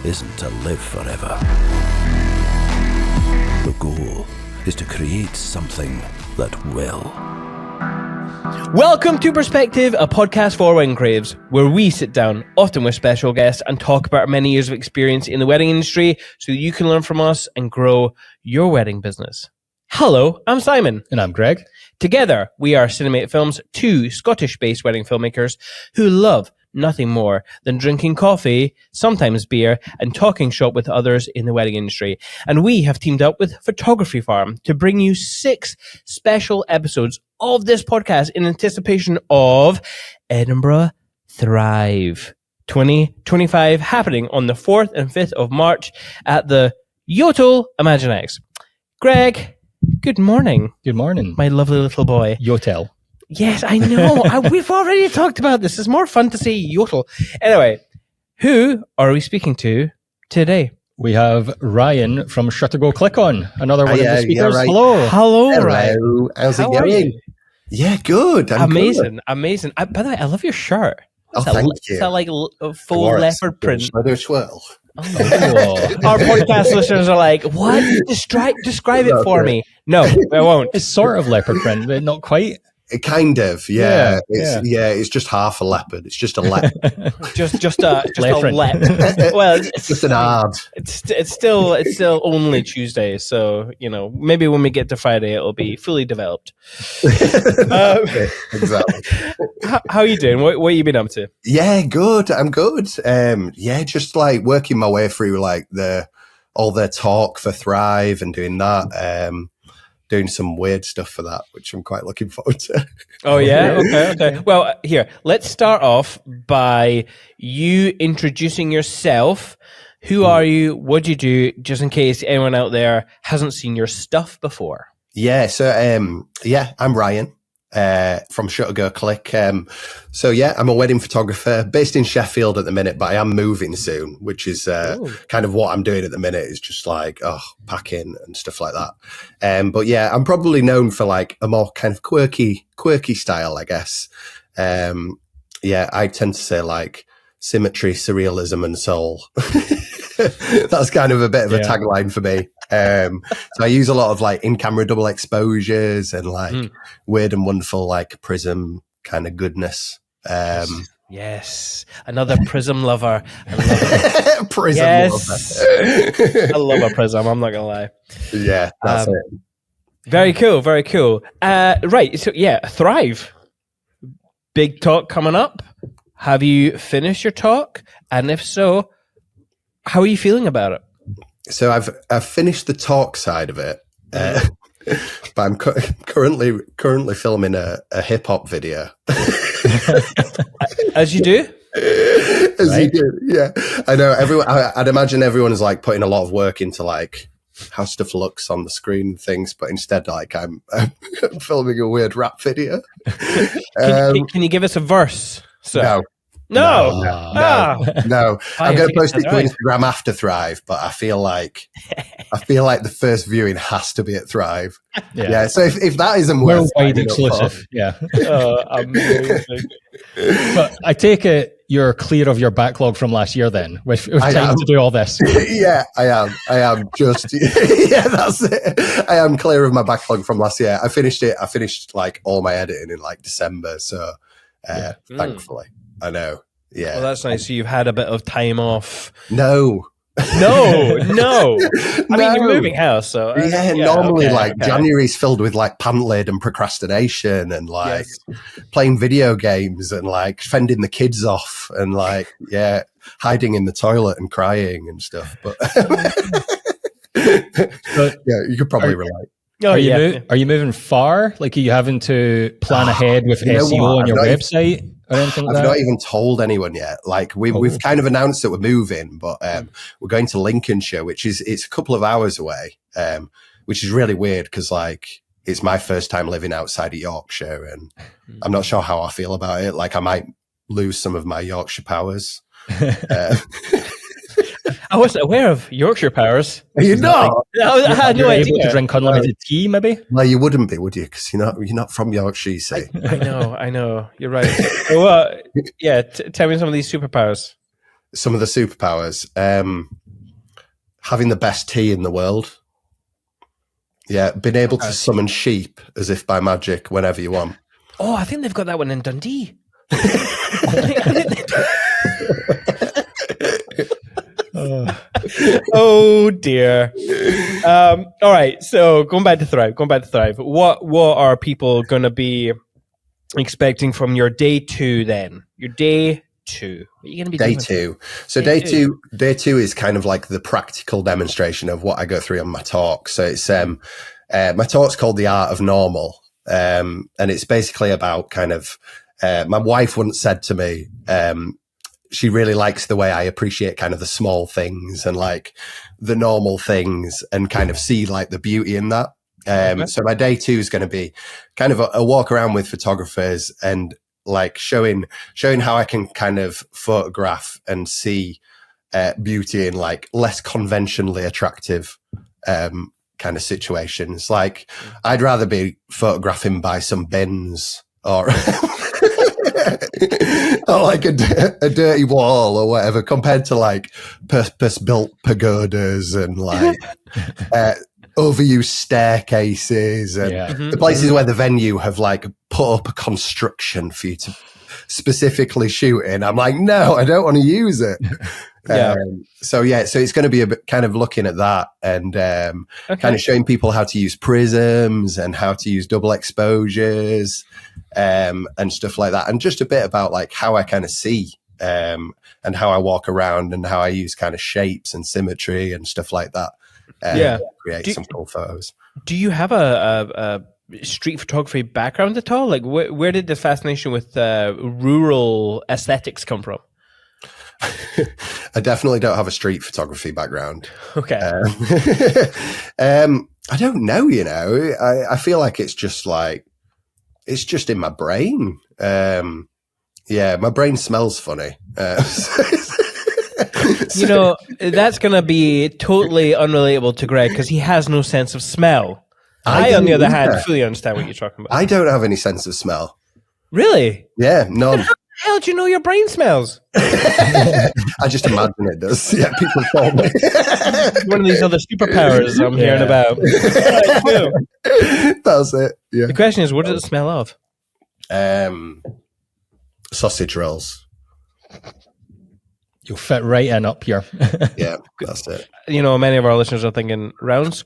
isn't to live forever. The goal is to create something that will. Welcome to Perspective, a podcast for wedding craves, where we sit down, often with special guests, and talk about our many years of experience in the wedding industry so that you can learn from us and grow your wedding business. Hello, I'm Simon. And I'm Greg. Together, we are Cinemate Films, two Scottish-based wedding filmmakers who love nothing more than drinking coffee, sometimes beer, and talking shop with others in the wedding industry. And we have teamed up with Photography Farm to bring you 6 special episodes of this podcast in anticipation of Edinburgh Thrive 2025, happening on the 4th and 5th of March at the Yotel Imaginex. Greg, good morning. Good morning. My lovely little boy. Yotel. Yes, I know. We've already talked about this. It's more fun to say Yotel. Anyway, who are we speaking to today? We have Ryan from Shutter Go Click On, another one of the speakers. Right. Hello, Ryan. How's it How are going? you? Yeah, good. I'm Amazing, good. amazing. By the way, I love your shirt. Oh, thank you. Is that like a full leopard print? Leather swirl. Oh. Our podcast listeners are like, what? Describe it for me. No, I won't. It's sort of leopard print, but not quite. Kind of, yeah. It's just half a leopard. It's just a leopard. just a lep. Well, it's just an ad. It's still only Tuesday, so maybe when we get to Friday, it'll be fully developed. Exactly. How are you doing? What have you been up to? Yeah, good. I'm good. Just like working my way through like all the talk for Thrive and doing that. Doing some weird stuff for that, which I'm quite looking forward to. Oh, yeah? Okay. Well, here, let's start off by you introducing yourself. Who are you? What do you do? Just in case anyone out there hasn't seen your stuff before. Yeah, so, I'm Ryan from Shutter Go Click. I'm a wedding photographer based in Sheffield at the minute, but I am moving soon, which is kind of what I'm doing at the minute is just like, packing and stuff like that. But yeah, I'm probably known for like a more kind of quirky style, I guess. I tend to say like symmetry, surrealism, and soul. That's kind of a bit of a tagline for me. So I use a lot of like in-camera double exposures and like weird and wonderful like prism kind of goodness. Yes. Another prism lover. I love it. Prism lover. I love a prism, I'm not going to lie. Yeah, that's it. Very cool, very cool. Right, so yeah, Thrive. Big talk coming up. Have you finished your talk? And if so, how are you feeling about it? So I've finished the talk side of it, but I'm currently filming a hip hop video. As you do. You do, yeah. I know everyone. I'd imagine everyone is like putting a lot of work into like how stuff looks on the screen and things, but instead, like I'm filming a weird rap video. Can you give us a verse? So. No. I'm going to post it to Instagram after Thrive, but I feel like the first viewing has to be at Thrive. Yeah. So if that isn't worldwide exclusive, amazing. But I take it you're clear of your backlog from last year then, with time to do all this. Yeah, I am just that's it. I am clear of my backlog from last year. I finished it. I finished like all my editing in like December, so thankfully. I know. Yeah. Well, that's nice. So you've had a bit of time off. No. I mean, you're moving house, so normally January's filled with like pant lid and procrastination and like playing video games and like fending the kids off and like hiding in the toilet and crying and stuff. But you could probably relate. Are you moving far? Like, are you having to plan ahead with SEO on your website? I've not even told anyone yet. Like we've kind of announced that we're moving, but we're going to Lincolnshire, it's a couple of hours away, which is really weird because like it's my first time living outside of Yorkshire, and I'm not sure how I feel about it. Like I might lose some of my Yorkshire powers. I wasn't aware of Yorkshire powers. You know, I had no idea. Able to drink unlimited tea, maybe. Well, you wouldn't be, would you? Because you're not from Yorkshire. You say. I know. You're right. So, tell me some of these superpowers. some of the superpowers. Having the best tea in the world. Yeah, being able to summon sheep as if by magic whenever you want. Oh, I think they've got that one in Dundee. Oh dear. All right, so going back to Thrive. What are people going to be expecting from your day 2 then? Your day 2. What are you going to be doing? Day 2. So day two is kind of like the practical demonstration of what I go through on my talk. So it's my talk's called The Art of Normal, and it's basically about kind of my wife once said to me, she really likes the way I appreciate kind of the small things and like the normal things and kind of see like the beauty in that. So my day 2 is going to be kind of a walk around with photographers and like showing how I can kind of photograph and see beauty in like less conventionally attractive kind of situations. Like I'd rather be photographing by some bins or or like a dirty wall or whatever, compared to like purpose-built pagodas and like overused staircases and the places where the venue have like put up a construction for you to specifically shoot in. I'm like, no, I don't want to use it. So it's going to be a bit kind of looking at that and kind of showing people how to use prisms and how to use double exposures and stuff like that, and just a bit about like how I kind of see and how I walk around and how I use kind of shapes and symmetry and stuff like that. Create some cool photos. Do you have a street photography background at all? Like where did the fascination with rural aesthetics come from? I definitely don't have a street photography background. Okay. I don't know, I feel like it's just in my brain. My brain smells funny. That's going to be totally unrelatable to Greg because he has no sense of smell. I on the other hand, fully understand what you're talking about. I don't have any sense of smell. Really? Yeah, none. How the hell do you know your brain smells? I just imagine it does. Yeah, people told me. One of these other superpowers I'm hearing about. That's it. Yeah. The question is, what does it smell of? Sausage rolls. You'll fit right in up here. Yeah, that's it. Many of our listeners are thinking round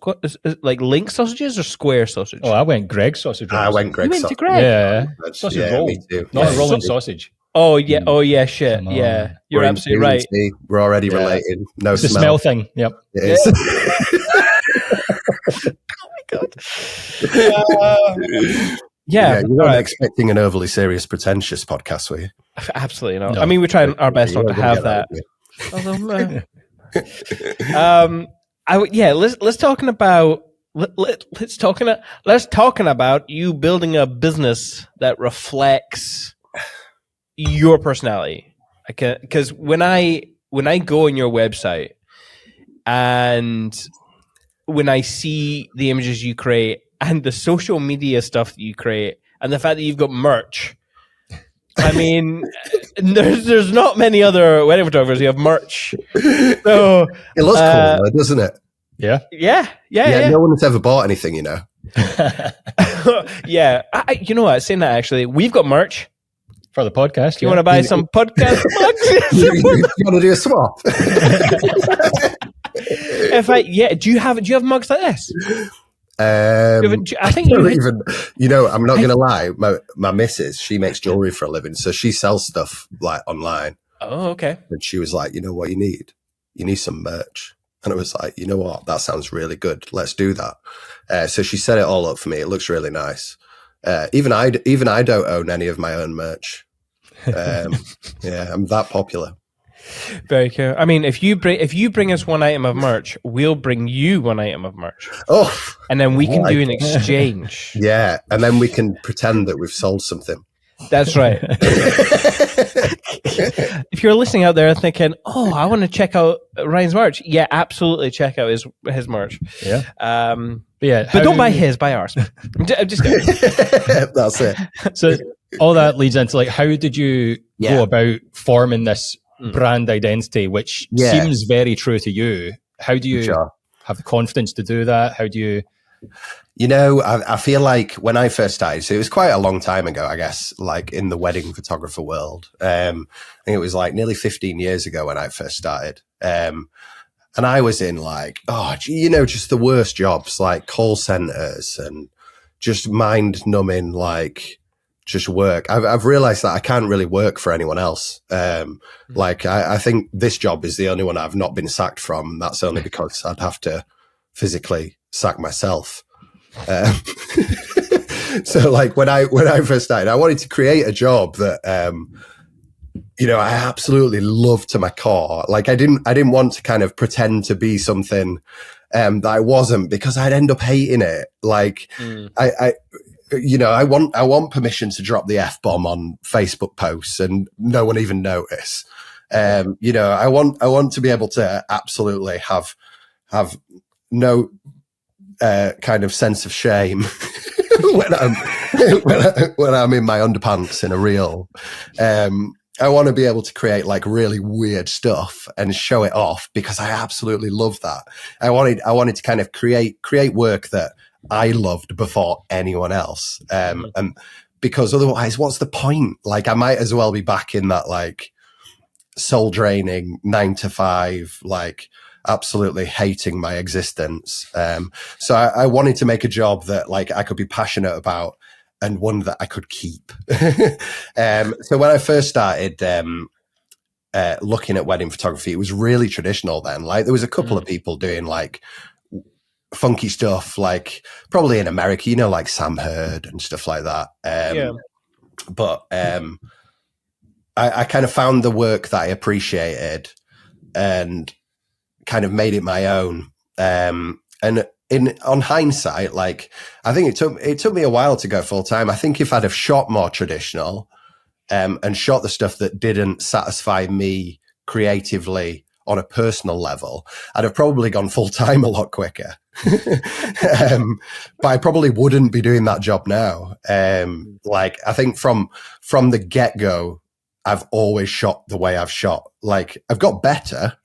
like link sausages or square sausage. Oh, I went Greg sausage rolls. I went Greg sausage. sausage. Greg? Yeah, sausage roll. Me too. Not a rolling sausage. Oh yeah, shit. Yeah, you're absolutely right. We're already related. No it's smell. The smell thing. Yep. It is. Oh my god. You weren't expecting an overly serious, pretentious podcast, were you? Absolutely not. No. I mean, we try our best not to have that. Let's talking about you building a business that reflects your personality. Because when I go on your website and when I see the images you create and the social media stuff that you create and the fact that you've got merch, I mean, there's not many other wedding photographers who have merch. So it looks cool, though, doesn't it? Yeah. No one has ever bought anything, Yeah. You know what? Saying that, actually, we've got merch. For the podcast. You want to buy some podcast mugs? you want to do a swap? Do you have mugs like this? I think I'm not going to lie. My missus, she makes jewelry for a living, so she sells stuff like online. Oh, okay. And she was like, you know what you need? You need some merch. And I was like, you know what? That sounds really good. Let's do that. So she set it all up for me. It looks really nice. Even I don't own any of my own merch. I'm that popular. Very cool. I mean, if you bring us one item of merch, we'll bring you one item of merch. Oh, and then we can do an exchange. Yeah, and then we can pretend that we've sold something. That's right. If you're listening out there thinking, "Oh, I want to check out Ryan's merch," yeah, absolutely check out his merch. Yeah. But don't buy his, buy ours. I'm just kidding. That's it. So all that leads into like, how did you go about forming this brand identity, which seems very true to you. How do you have the confidence to do that? How do you... You know, I feel like when I first started, so it was quite a long time ago, I guess, like in the wedding photographer world. I think it was like nearly 15 years ago when I first started. And I was in like, just the worst jobs, like call centers and just mind numbing, like just work. I've realized that I can't really work for anyone else. Like I think this job is the only one I've not been sacked from. That's only because I'd have to physically sack myself. So like when I first started, I wanted to create a job that, I absolutely loved to my core. Like I didn't want to kind of pretend to be something, that I wasn't, because I'd end up hating it. Like I want permission to drop the F-bomb on Facebook posts and no one even notice. I want to be able to absolutely have no kind of sense of shame when I'm in my underpants in a reel. I want to be able to create like really weird stuff and show it off because I absolutely love that. I wanted to kind of create work that I loved before anyone else. And because otherwise, what's the point? Like I might as well be back in that like soul draining 9 to 5, like absolutely hating my existence. So I wanted to make a job that like I could be passionate about and one that I could keep. So when I first started looking at wedding photography, it was really traditional then. Like there was a couple of people doing like funky stuff, like probably in America, like Sam Hurd and stuff like that. But I kind of found the work that I appreciated and kind of made it my own. And on hindsight, like I think it took me a while to go full time. I think if I'd have shot more traditional, and shot the stuff that didn't satisfy me creatively on a personal level, I'd have probably gone full time a lot quicker. But I probably wouldn't be doing that job now. Like I think from the get go, I've always shot the way I've shot. Like I've got better.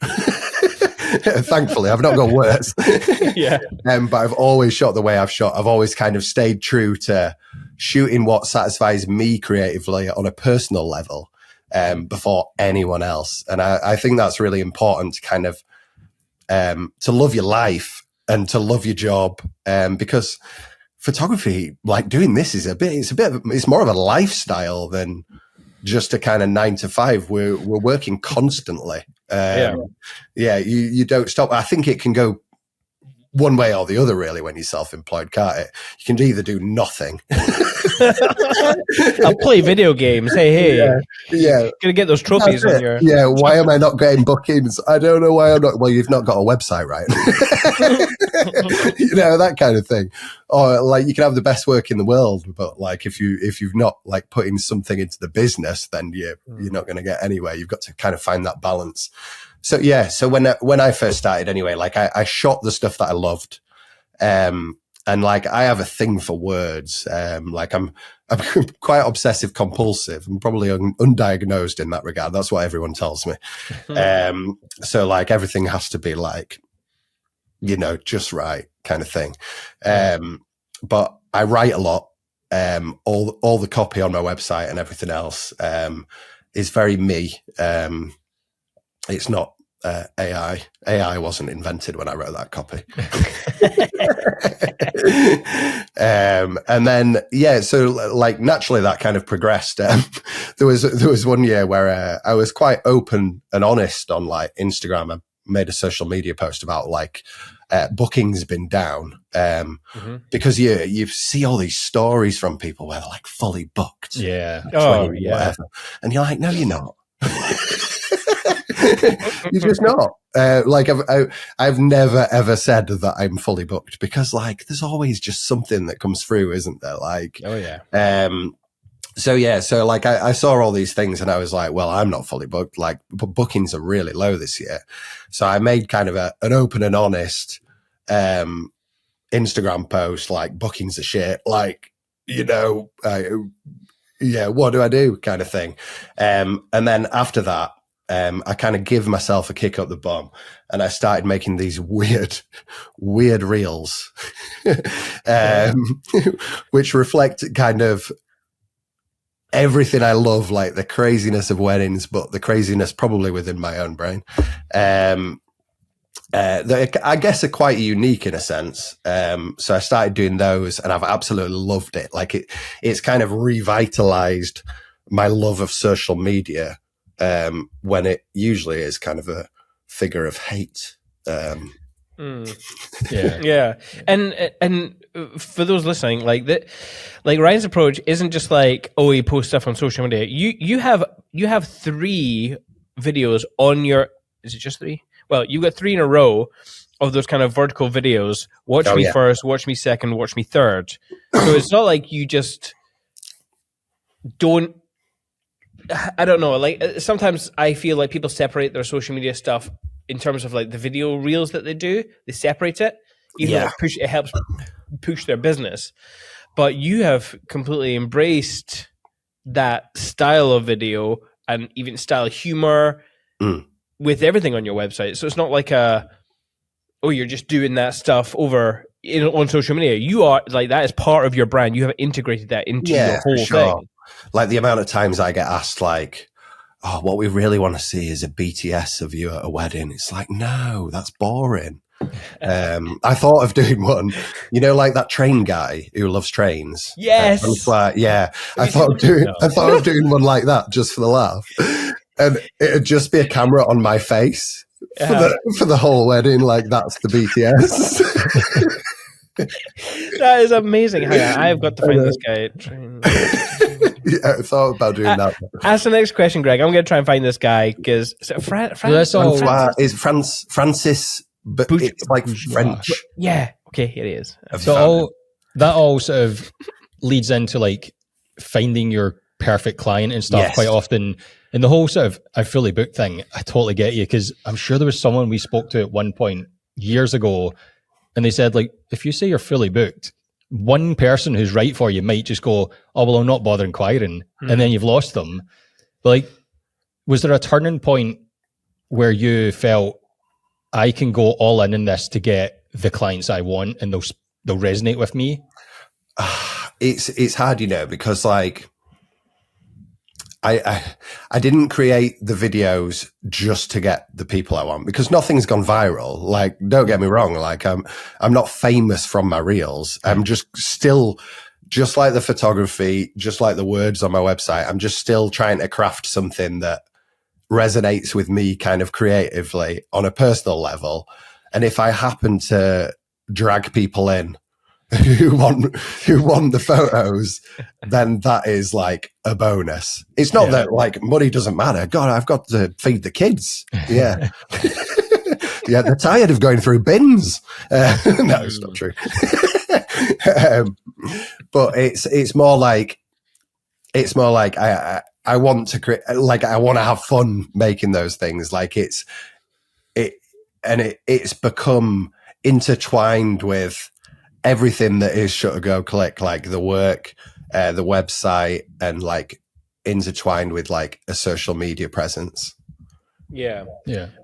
Thankfully, I've not got worse. But I've always shot the way I've shot. I've always kind of stayed true to shooting what satisfies me creatively on a personal level, before anyone else. And I think that's really important to kind of, to love your life and to love your job. Because photography, like doing this it's more of a lifestyle than just a kind of 9 to 5. We're working constantly. You don't stop. I think it can go one way or the other, really, when you're self-employed, can't it? You can either do nothing. I'll play video games. Hey. Gonna get those trophies on your... Yeah, why am I not getting bookings? I don't know why I'm not... Well, you've not got a website, right? That kind of thing. Or like you can have the best work in the world, but like if you've not like putting something into the business, then you're not going to get anywhere. You've got to kind of find that balance. So when I first started anyway, like I shot the stuff that I loved. And like I have a thing for words. Like I'm quite obsessive compulsive. I'm probably undiagnosed in that regard. That's what everyone tells me. So like everything has to be like, just right kind of thing. But I write a lot. All the copy on my website and everything else is very me. It's not AI. AI wasn't invented when I wrote that copy. And then, so like naturally that kind of progressed. There was one year where I was quite open and honest on like Instagram. I made a social media post about like bookings been down because you see all these stories from people where they're like fully booked. Whatever. And you're like, no, you're not. You're just not. Like I've never ever said that I'm fully booked because like there's always just something that comes through, isn't there? Like so like I saw all these things and I was like, well, I'm not fully booked. Like bookings are really low this year. So I made kind of an open and honest Instagram post like bookings are shit. Like, what do I do kind of thing. And then after that, I kind of give myself a kick up the bum, and I started making these weird reels, which reflect kind of everything I love, like the craziness of weddings, but the craziness probably within my own brain. I guess are quite unique in a sense. So I started doing those, and I've absolutely loved it. Like it's kind of revitalized my love of social media, when it usually is kind of a figure of hate. Yeah. And for those listening, like that, like Ryan's approach isn't just like, oh, he posts stuff on social media. You have 3 videos on your, is it just 3? Well, you've got 3 in a row of those kind of vertical videos. Watch me first, watch me second, watch me third. So it's not like you just don't, I don't know. Like sometimes I feel like people separate their social media stuff in terms of like the video reels that they do. They separate it, even though it helps push their business. But you have completely embraced that style of video and even style of humor with everything on your website. So it's not like you're just doing that stuff over on social media. You are like, that is part of your brand. You have integrated that into your whole thing. Like the amount of times I get asked like, oh, what we really want to see is a BTS of you at a wedding. It's like, no, that's boring. I thought of doing one, like that train guy who loves trains. Yes. I thought of doing one like that just for the laugh. And it'd just be a camera on my face for the whole wedding. Like that's the BTS. That is amazing. Hang on, I've got to find this guy. Yeah, I thought about doing that. Ask the next question, Greg. I'm going to try and find this guy because is Francis, but it's like French. Yeah. Okay, here he is. So that all sort of leads into like finding your perfect client and stuff quite often. And the whole sort of I fully booked thing, I totally get you, because I'm sure there was someone we spoke to at one point years ago, and they said, like, if you say you're fully booked, one person who's right for you might just go, oh, well, I'll not bother inquiring. And then you've lost them. But like, was there a turning point where you felt I can go all in this to get the clients I want and they'll resonate with me? It's hard, because like, I didn't create the videos just to get the people I want, because nothing's gone viral. Like, don't get me wrong. Like I'm not famous from my reels. I'm just still, just like the photography, just like the words on my website, I'm just still trying to craft something that resonates with me kind of creatively on a personal level. And if I happen to drag people in who want the photos, then that is like a bonus. It's not that like money doesn't matter. God, I've got to feed the kids. Yeah. Yeah, they're tired of going through bins. No, it's not true. But it's more like I want to create, like I want to have fun making those things. Like it's become intertwined with everything that is Shutter Go Click, like the work, the website, and like intertwined with like a social media presence. Yeah.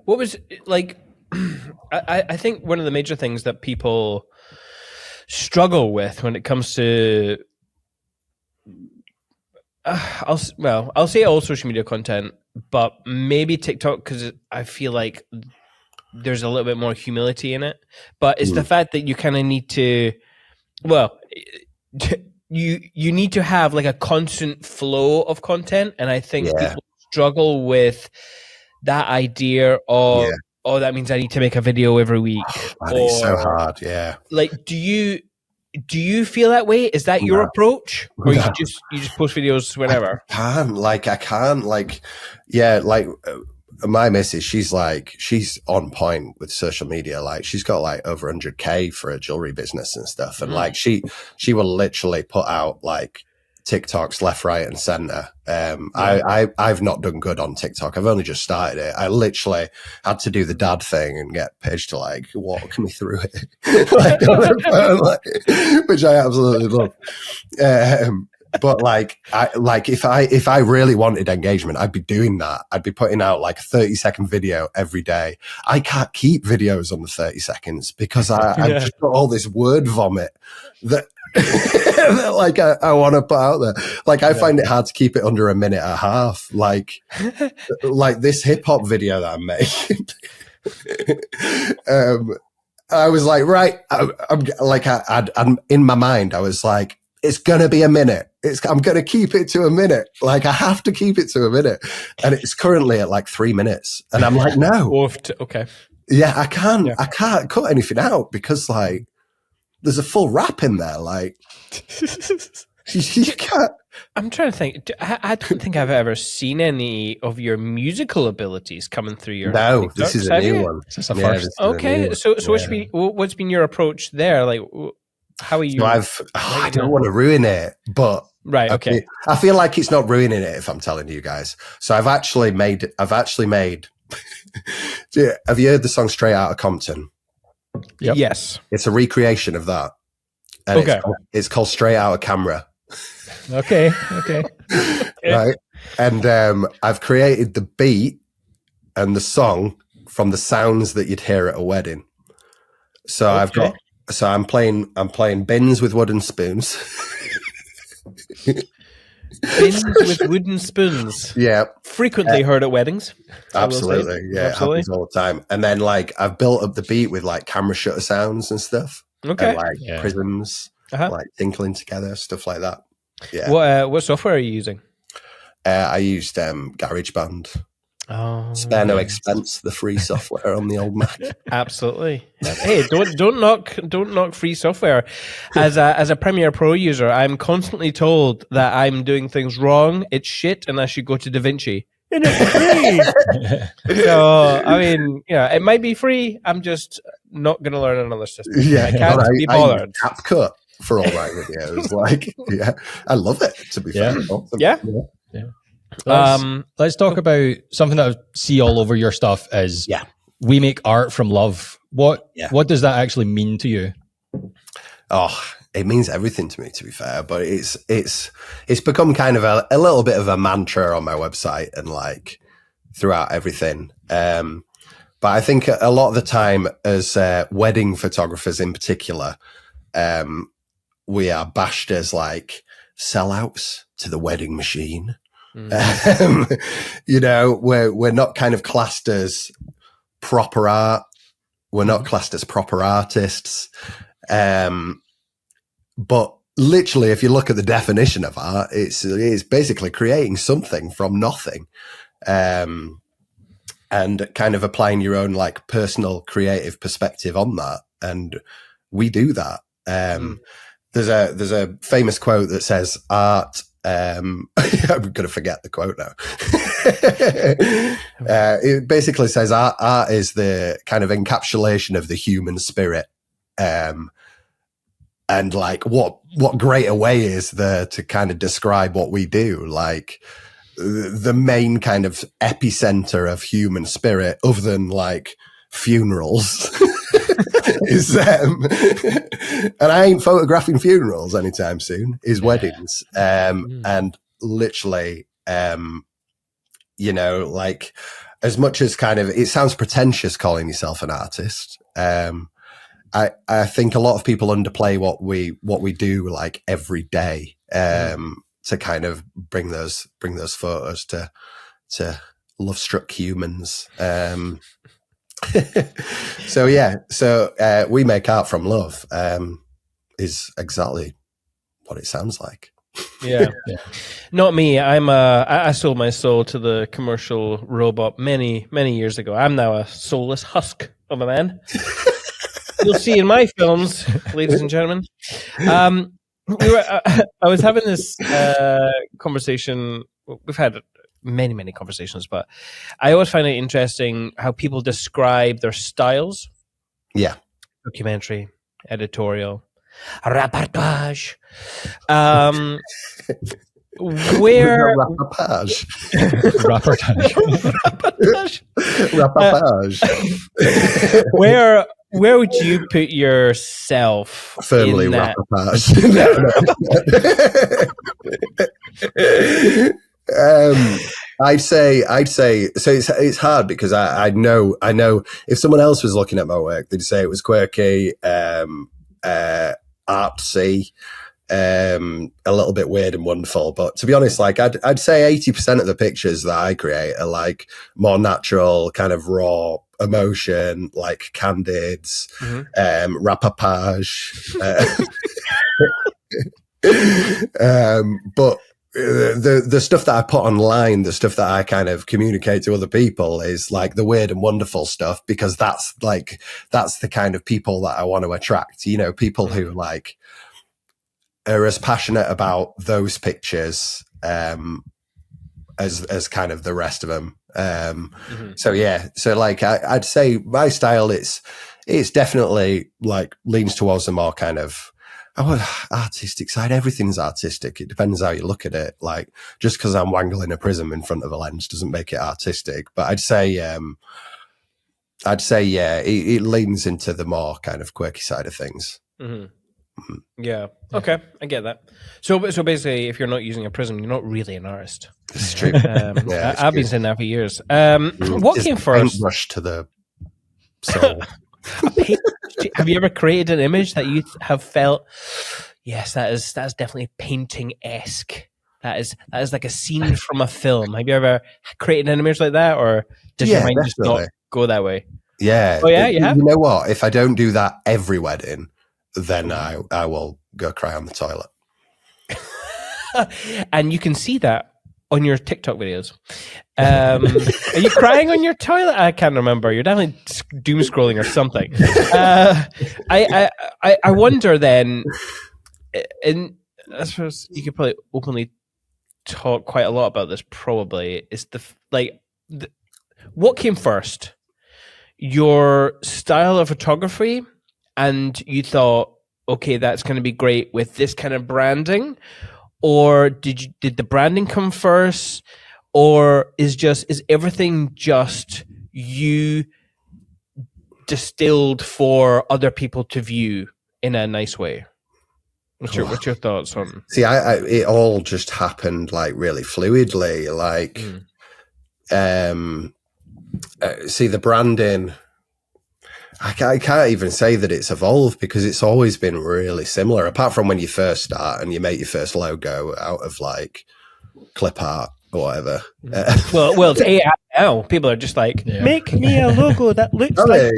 What was like? I think one of the major things that people struggle with when it comes to, I'll say all social media content, but maybe TikTok, because I feel like there's a little bit more humility in it, but it's the fact that you kind of need to, you need to have like a constant flow of content. And I think people struggle with that idea of, that means I need to make a video every week. It's so hard. Yeah. Like, do you feel that way? Is that your approach? Or you just post videos whenever? I can't my missus, she's on point with social media. Like she's got like over 100K for a jewelry business and stuff. And like she will literally put out like TikToks left, right, and center. I've not done good on TikTok. I've only just started it. I literally had to do the dad thing and get Paige to like walk me through it, which I absolutely love. But if I really wanted engagement, I'd be doing that. I'd be putting out like a 30-second video every day. I can't keep videos under 30 seconds because I've just got all this word vomit that I want to put out there. Like I find it hard to keep it under a minute and a half. Like this hip hop video that I'm making. I was like, right. I'm in my mind. I was like, it's going to be a minute. I'm going to keep it to a minute. Like I have to keep it to a minute. And it's currently at like 3 minutes. And I'm like, no. Okay. Yeah, I can't cut anything out because like there's a full rap in there. Like you can't. I'm trying to think. I don't think I've ever seen any of your musical abilities coming through your. No, this is a new one. This is a first. Okay, so what's been your approach there? Like, how are you? So I don't want to ruin it, but right. Okay. I feel like it's not ruining it if I'm telling you guys. So I've actually made. Have you heard the song "Straight Outta Compton"? Yep. Yes. It's a recreation of that. And it's called Straight Outta Camera. Okay. Right. And I've created the beat and the song from the sounds that you'd hear at a wedding. So I'm playing bins with wooden spoons. Bins with wooden spoons. Yeah. Frequently heard at weddings. Absolutely. Yeah. Absolutely. It happens all the time. And then I've built up the beat with camera shutter sounds and stuff. Okay. And prisms, tinkling together, stuff like that. Yeah. What software are you using? I used GarageBand. Oh, spare no expense, the free software on the old Mac. Absolutely. Hey, don't knock free software. As a Premiere Pro user, I'm constantly told that I'm doing things wrong. It's shit, and I should go to DaVinci. And it's free. So I mean, it might be free. I'm just not going to learn another system. Yeah, I can't be bothered. CapCut for all my videos. I love it. To be fair, yeah. Let's talk about something that I see all over your stuff is we make art from love. What does that actually mean to you? Oh, it means everything to me, to be fair, but it's become kind of a little bit of a mantra on my website and throughout everything. But I think a lot of the time as wedding photographers in particular, we are bashed as sellouts to the wedding machine. We're not kind of classed as proper art. We're not classed as proper artists. But literally, if you look at the definition of art, it's basically creating something from nothing, and kind of applying your own personal creative perspective on that. And we do that. There's a famous quote that says art. I'm going to forget the quote now. It basically says art is the kind of encapsulation of the human spirit. And what greater way is there to kind of describe what we do? The main kind of epicenter of human spirit, other than funerals, is and I ain't photographing funerals anytime soon, is weddings. And literally, as much as kind of, it sounds pretentious calling yourself an artist. I think a lot of people underplay what we do every day, to kind of bring those photos to love-struck humans. So we make art from love, is exactly what it sounds like. Yeah. Not me. I sold my soul to the commercial robot many years ago. I'm now a soulless husk of a man. You'll see in my films, ladies and gentlemen. I was having this conversation. We've had many conversations, but I always find it interesting how people describe their styles. Yeah. Documentary, editorial, reportage. Where reportage. Where where would you put yourself Firmly in that? I'd say so it's hard because I know if someone else was looking at my work, they'd say it was quirky, artsy, a little bit weird and wonderful. But to be honest, like I'd say 80% of the pictures that I create are like more natural, kind of raw emotion, like candids, rapapage. But the stuff that I put online, the stuff that I kind of communicate to other people is like the weird and wonderful stuff, because that's the kind of people that I want to attract, you know, people who like are as passionate about those pictures as kind of the rest of them. So yeah, so like I'd say my style, it's definitely like leans towards the more kind of artistic side. Everything's artistic. It depends how you look at it. Like just because I'm wangling a prism in front of a lens doesn't make it artistic. But I'd say yeah, it leans into the more kind of quirky side of things. Yeah. Okay, I get that. So basically, if you're not using a prism, you're not really an artist. It's true. I've been saying that for years. What came first? Rush to the soul. Have you ever created an image that you have felt, yes, that's definitely painting-esque? That is like a scene from a film. Have you ever created an image like that, or does your mind just not go that way? Yeah. Oh yeah, you have. You know what? If I don't do that every wedding, then I will go cry on the toilet. And you can see that on your TikTok videos. Are you crying on your toilet? I can't remember. You're definitely doom scrolling or something. I wonder then, and I suppose you could probably openly talk quite a lot about this. Probably is what came first? Your style of photography, and you thought, okay, that's going to be great with this kind of branding, or did the branding come first, or is everything just you distilled for other people to view in a nice way? What's your thoughts on? See, it all just happened like really fluidly. Like, see, the branding, I can't even say that it's evolved because it's always been really similar, apart from when you first start and you make your first logo out of like clip art or whatever. Well, it's AI now. People are just like, make me a logo that looks like.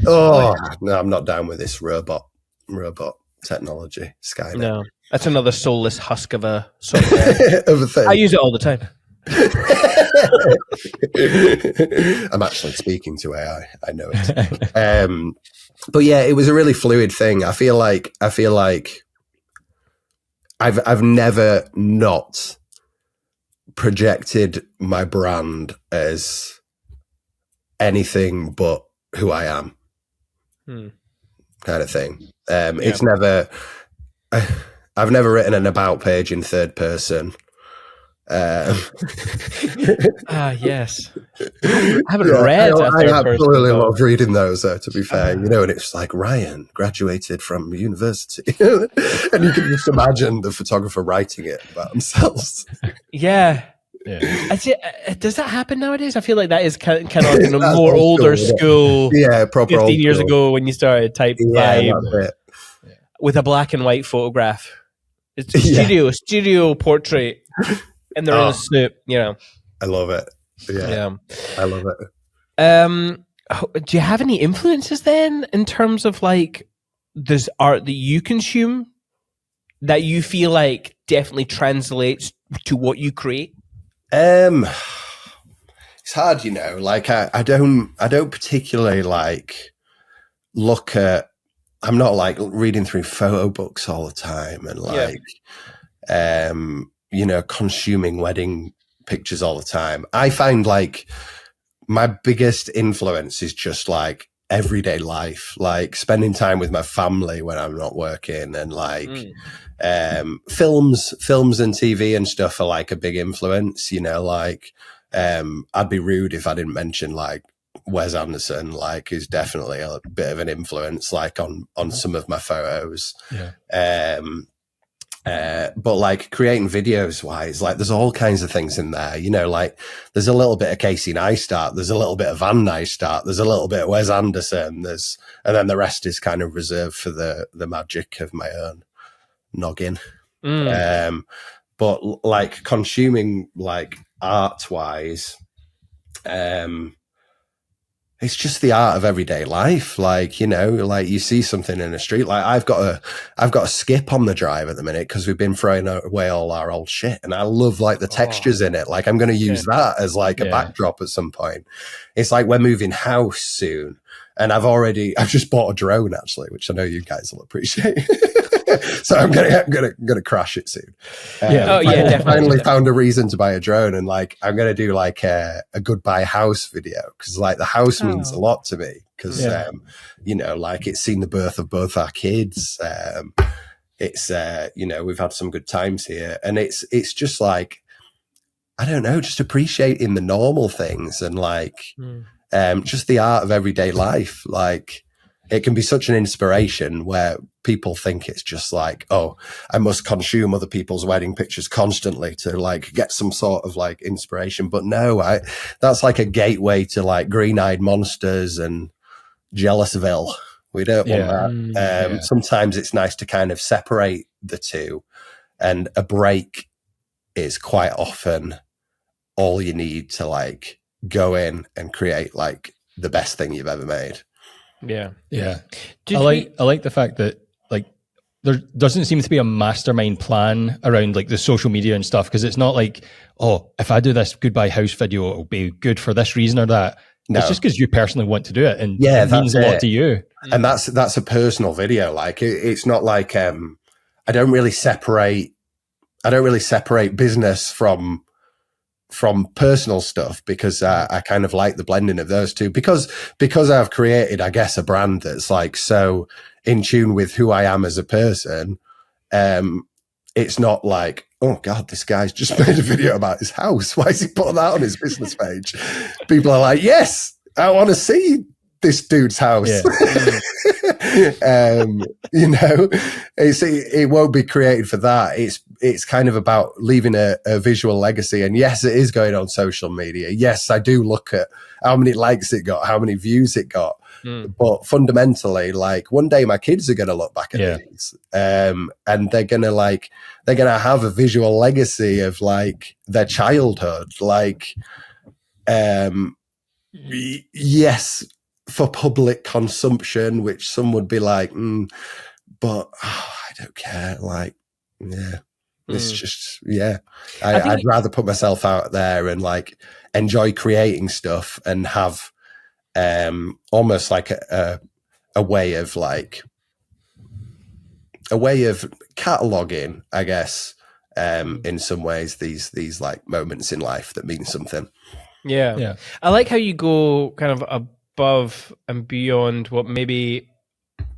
No, I'm not down with this robot technology. Skynet. No, that's another soulless husk of a software. of a thing. I use it all the time. I'm actually speaking to AI. I know it. But yeah, it was a really fluid thing. I feel like I've never not projected my brand as anything but who I am, kind of thing. It's never. I've never written an about page in third person. Yes. I haven't read. I absolutely love reading those, though, to be fair. You know, and it's like Ryan graduated from university, and you can just imagine the photographer writing it about themselves. Yeah. Does that happen nowadays? I feel like that is kind of like in a more older school. Yeah, proper 15 years ago when you started type vibe with a black and white photograph. It's studio portrait. And they're in a suit, you know. I love it. Yeah. I love it. Do you have any influences then in terms of like this art that you consume that you feel like definitely translates to what you create? It's hard, you know. Like I don't particularly like look at. I'm not like reading through photo books all the time and like. You know, consuming wedding pictures all the time. I find like my biggest influence is just like everyday life, like spending time with my family when I'm not working, and like films and TV and stuff are like a big influence, you know, like I'd be rude if I didn't mention like Wes Anderson, like, is definitely a bit of an influence, like on some of my photos. But like creating videos wise, like there's all kinds of things in there, you know, like there's a little bit of Casey Neistat, there's a little bit of Van Neistat, there's a little bit of Wes Anderson, and then the rest is kind of reserved for the magic of my own noggin. But like consuming like art wise, it's just the art of everyday life. Like, you know, like you see something in the street, like I've got a skip on the drive at the minute because we've been throwing away all our old shit, and I love like the textures in it. Like I'm going to use that as like a backdrop at some point. It's like we're moving house soon, and I've just bought a drone actually, which I know you guys will appreciate. So I'm gonna crash it soon. Definitely. Finally found a reason to buy a drone, and like I'm gonna do like a goodbye house video, because like the house means a lot to me, because you know, like it's seen the birth of both our kids. It's you know, we've had some good times here, and it's just like, I don't know, just appreciating the normal things, and like just the art of everyday life. Like it can be such an inspiration where people think it's just like, oh, I must consume other people's wedding pictures constantly to like get some sort of like inspiration. But no, that's like a gateway to like Green-Eyed Monsters and Jealousville. We don't want that. Sometimes it's nice to kind of separate the two, and a break is quite often all you need to like go in and create like the best thing you've ever made. Yeah. I like the fact that like there doesn't seem to be a mastermind plan around like the social media and stuff, because it's not like, oh, if I do this goodbye house video, it'll be good for this reason or that. No. It's just because you personally want to do it, and it means a lot to you. And that's a personal video. Like it's not like I don't really separate business from personal stuff, because I kind of like the blending of those two, because I've created, I guess, a brand that's like so in tune with who I am as a person. It's not like, oh God, this guy's just made a video about his house. Why is he putting that on his business page? People are like, yes, I want to see this dude's house. You know, it won't be created for that. It's kind of about leaving a visual legacy. And yes, it is going on social media. Yes, I do look at how many likes it got, how many views it got. But fundamentally, like one day my kids are going to look back at these, and they're going to have a visual legacy of like their childhood. Like, yes, for public consumption, which some would be like, but I don't care. Like, it's just, I'd rather put myself out there and like enjoy creating stuff and have almost like a way of like a way of cataloging, I guess, in some ways these like moments in life that mean something. Yeah. I like how you go kind of above and beyond what maybe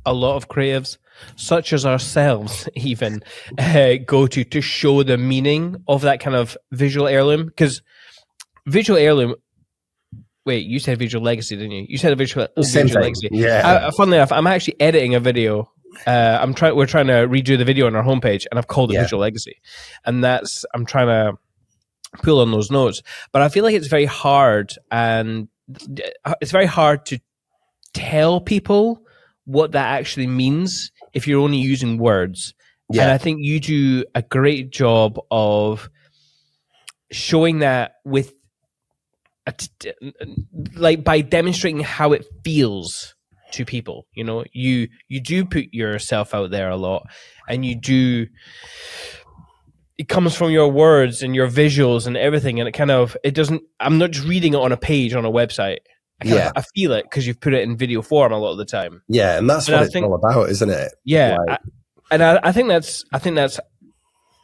a lot of creatives, such as ourselves, even go to show the meaning of that kind of visual heirloom. Because visual heirloom, wait, you said visual legacy, didn't you? You said a visual legacy. Yeah. Funnily enough, I'm actually editing a video. We're trying to redo the video on our homepage, and I've called it visual legacy, and I'm trying to pull on those notes. But I feel like it's very hard, and it's very hard to tell people what that actually means if you're only using words. And I think you do a great job of showing that with like by demonstrating how it feels to people. You know, you do put yourself out there a lot, and it comes from your words and your visuals and everything, and I'm not just reading it on a page on a website. I feel it because you've put it in video form a lot of the time. Yeah, and that's what it's all about, isn't it? Yeah, I think that's a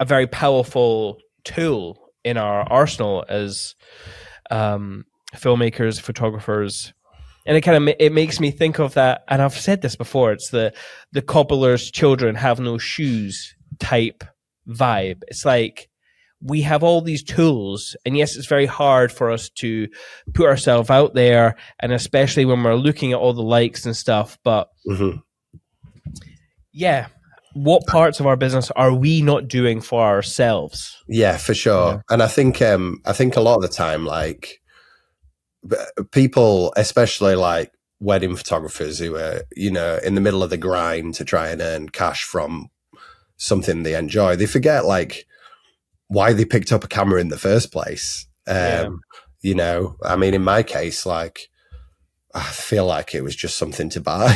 very powerful tool in our arsenal as filmmakers, photographers, and it makes me think of that. And I've said this before. It's the cobbler's children have no shoes type vibe. It's like we have all these tools, and yes, it's very hard for us to put ourselves out there, and especially when we're looking at all the likes and stuff. But yeah, what parts of our business are we not doing for ourselves? Yeah, for sure. Yeah. And I think a lot of the time, like people, especially like wedding photographers who are, you know, in the middle of the grind to try and earn cash from something they enjoy, they forget like why they picked up a camera in the first place. You know, I mean, in my case, like I feel like it was just something to buy.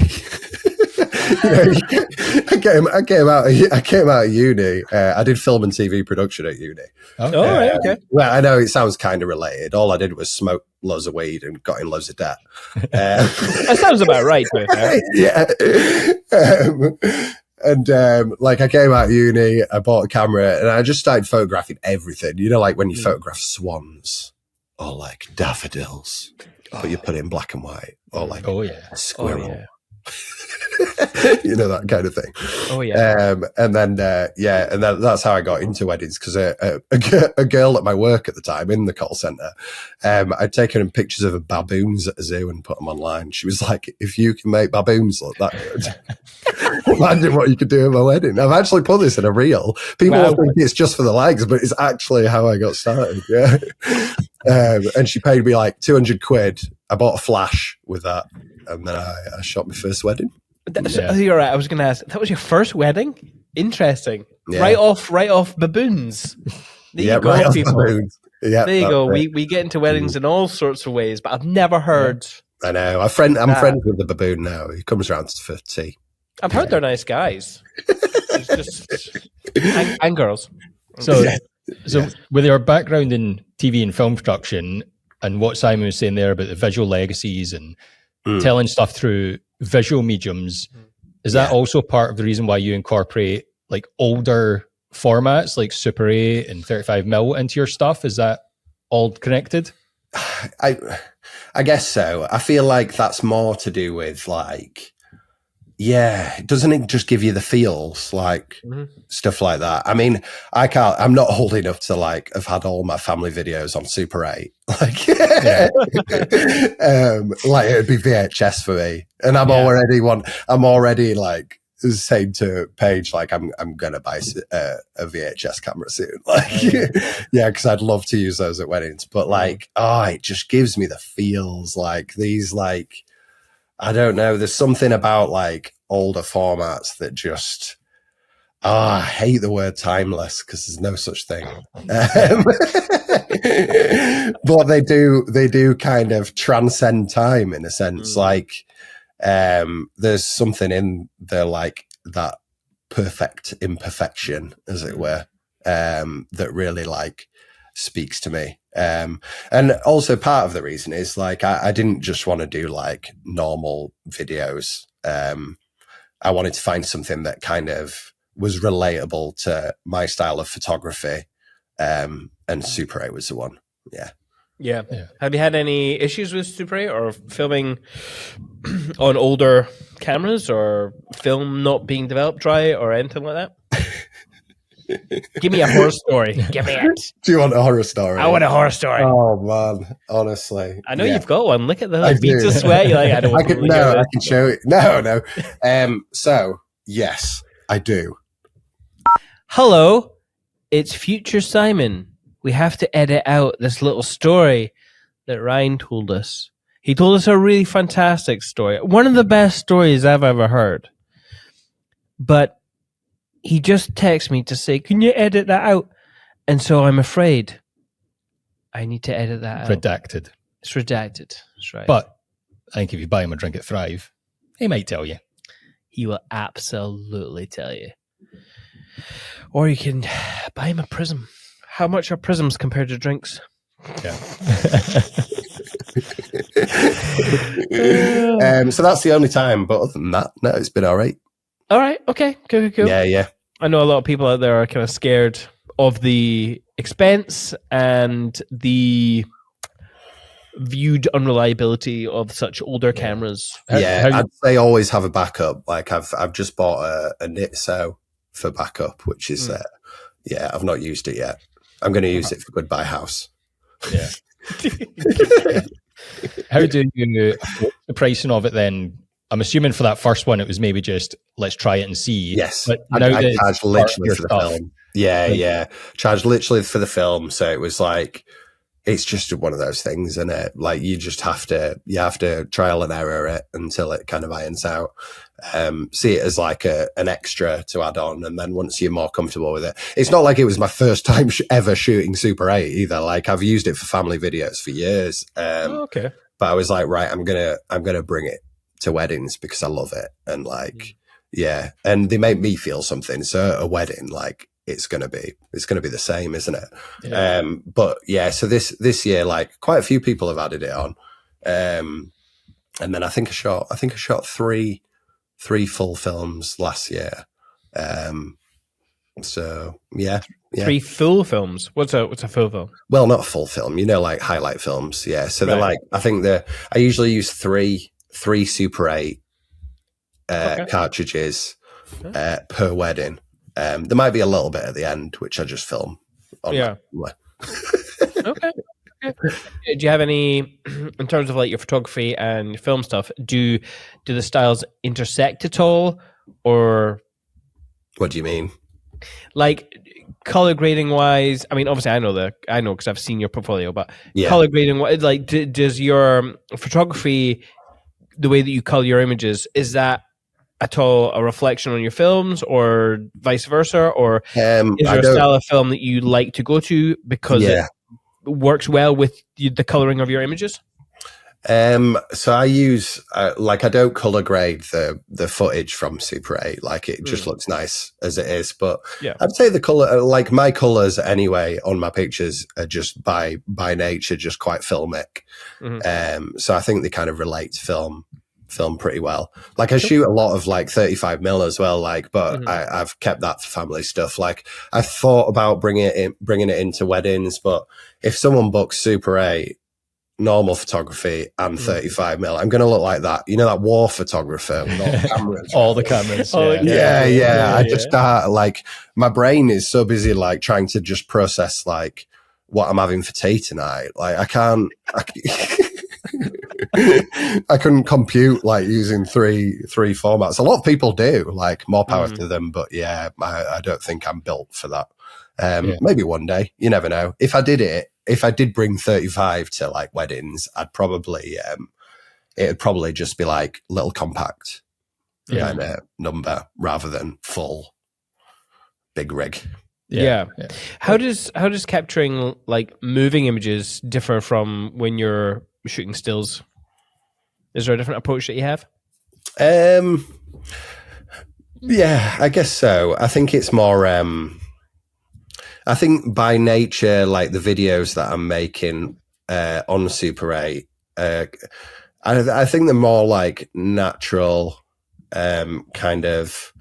You know, I came out of uni. I did film and TV production at uni. Okay. Oh, right, okay. Well, I know it sounds kind of related. All I did was smoke loads of weed and got in loads of debt. That sounds about right. Yeah. Like I came out of uni, I bought a camera, and I just started photographing everything. You know, like when you photograph swans or like daffodils, but you put it in black and white, or like a squirrel. Oh, yeah. You know, that kind of thing. Oh yeah. And then that's how I got into weddings, because a girl at my work at the time in the call center, I'd taken pictures of baboons at a zoo and put them online. She was like, "If you can make baboons look that good, imagine what you could do at my wedding." I've actually put this in a reel. People think it's just for the likes, but it's actually how I got started. Yeah. And she paid me like 200 quid. I bought a flash with that, and then I shot my first wedding. You're right. I was going to ask, that was your first wedding? Interesting. Yeah. Right off baboons. There you go, right people. Baboons. Yeah, there you go. We get into weddings in all sorts of ways, but I've never heard. I know. I'm friends with the baboon now. He comes around for tea. I've heard they're nice guys. It's just and girls. So with your background in TV and film production, and what Simon was saying there about the visual legacies and telling stuff through visual mediums, is that also part of the reason why you incorporate like older formats like Super 8 and 35mm into your stuff? Is that all connected? I guess so. I feel like that's more to do with like, doesn't it just give you the feels, like stuff like that? I mean, I'm not old enough to like have had all my family videos on Super 8. Like, like it'd be VHS for me. And I'm already like saying to Paige, like, I'm going to buy a VHS camera soon. Like, because I'd love to use those at weddings. But like, it just gives me the feels, like these, like, I don't know. There's something about like older formats that just, I hate the word timeless because there's no such thing. But they do kind of transcend time in a sense. Like, there's something in the, like that perfect imperfection, as it were, that really like speaks to me. And also part of the reason is like, I didn't just want to do like normal videos. I wanted to find something that kind of was relatable to my style of photography. And Super 8 was the one. Yeah. Have you had any issues with Super 8 or filming on older cameras, or film not being developed right, or anything like that? Give me a horror story. Give me it. Do you want a horror story? I want a horror story. Oh man, honestly, I know you've got one. Look at the beads of sweat. You're like, I don't. I can show it. No. So yes, I do. Hello, it's future Simon. We have to edit out this little story that Ryan told us. He told us a really fantastic story, one of the best stories I've ever heard. But he just texted me to say, "Can you edit that out?" And so I'm afraid I need to edit that out. Redacted. It's redacted. That's right. But I think if you buy him a drink at Thrive, he might tell you. He will absolutely tell you. Or you can buy him a Prism. How much are Prisms compared to drinks? Yeah. So that's the only time. But other than that, no, it's been all right. All right. Okay. Cool. Yeah. I know a lot of people out there are kind of scared of the expense and the viewed unreliability of such older cameras. I'd say always have a backup. Like I've just bought a Nitso for backup, which is I've not used it yet. I'm going to use it for Goodbye House. Yeah. How do you the pricing of it then? I'm assuming for that first one, it was maybe just let's try it and see. Yes, but I charged literally for the film. Yeah, charged literally for the film. So it was like, it's just one of those things, isn't it? Like you have to trial and error it until it kind of irons out. See it as like an extra to add on, and then once you're more comfortable with it, it's not like it was my first time ever shooting Super 8 either. Like I've used it for family videos for years. Okay. But I was like, right, I'm gonna bring it to weddings because I love it, and like, and they make me feel something. So at a wedding, like it's gonna be the same, isn't it? Yeah. But yeah, so this year, like quite a few people have added it on, and then I think I shot three full films last year. So yeah. 3 full films. What's a full film? Well, not a full film, like highlight films. Yeah. So they're like, I think I usually use three Super 8 cartridges per wedding. There might be a little bit at the end, which I just film on. Yeah. Okay. Do you have any, in terms of like your photography and film stuff, do the styles intersect at all, or what do you mean? Like color grading wise? I mean, obviously I know because I've seen your portfolio, but yeah. Color grading, like does your photography, the way that you color your images, is that at all a reflection on your films, or vice versa, or is there a style of film that you like to go to because it works well with the coloring of your images? So I use I don't color grade the footage from Super 8. Like it just looks nice as it is. But I'd say the color, like my colors anyway on my pictures, are just by nature just quite filmic. So I think they kind of relate to film pretty well. Like I shoot a lot of like 35mm as well, but I've kept that for family stuff. Like I thought about bringing it into weddings, but if someone books Super 8 normal photography and 35mm, I'm going to look like that that war photographer with all the cameras. All the cameras. I just start like, my brain is so busy like trying to just process like what I'm having for tea tonight. Like I couldn't compute like using three formats. A lot of people do, like more power to them, but I don't think I'm built for that. Maybe one day, you never know. If I did bring 35 to like weddings, I'd probably it'd probably just be like little compact kind of number rather than full big rig. Yeah. How does capturing like moving images differ from when you're shooting stills? Is there a different approach that you have? Yeah, I guess so. I think it's more I think by nature, like the videos that I'm making on Super 8, I think they're more like natural kind of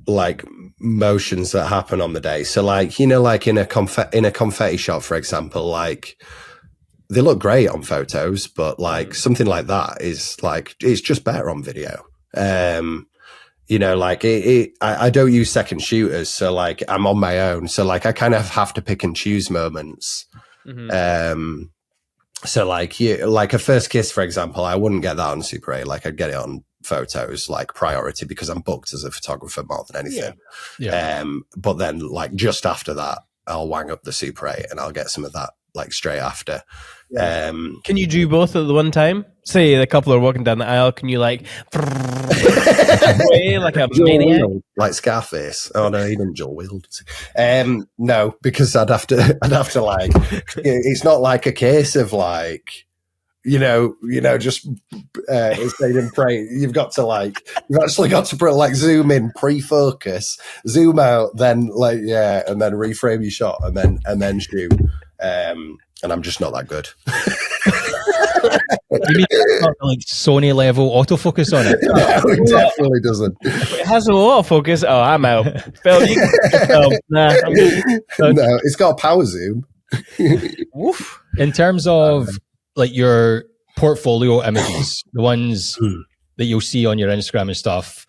like motions that happen on the day. So like, like in a confetti shot, for example, like they look great on photos, but like something like that is like, it's just better on video. Like I don't use second shooters. So like I'm on my own. So like I kind of have to pick and choose moments. So like like a first kiss, for example, I wouldn't get that on Super 8. Like I'd get it on photos, like priority, because I'm booked as a photographer more than anything. But then like just after that, I'll wang up the Super 8 and I'll get some of that like straight after. Can you do both at the one time? Say the couple are walking down the aisle, can you like way like a maniac? Like Scarface? Oh no, he didn't dual wield. No, because I'd have to like. It's not like a case of like, just stay and pray. You've actually got to put like zoom in, pre-focus, zoom out, then like and then reframe your shot, and then shoot. And I'm just not that good. You mean it's not like Sony level autofocus on it? No, it definitely doesn't. It has no autofocus. Oh, I'm out. Phil, you can film. Nah, I'm good. No, it's got a power zoom. Woof. In terms of like your portfolio images, the ones that you'll see on your Instagram and stuff,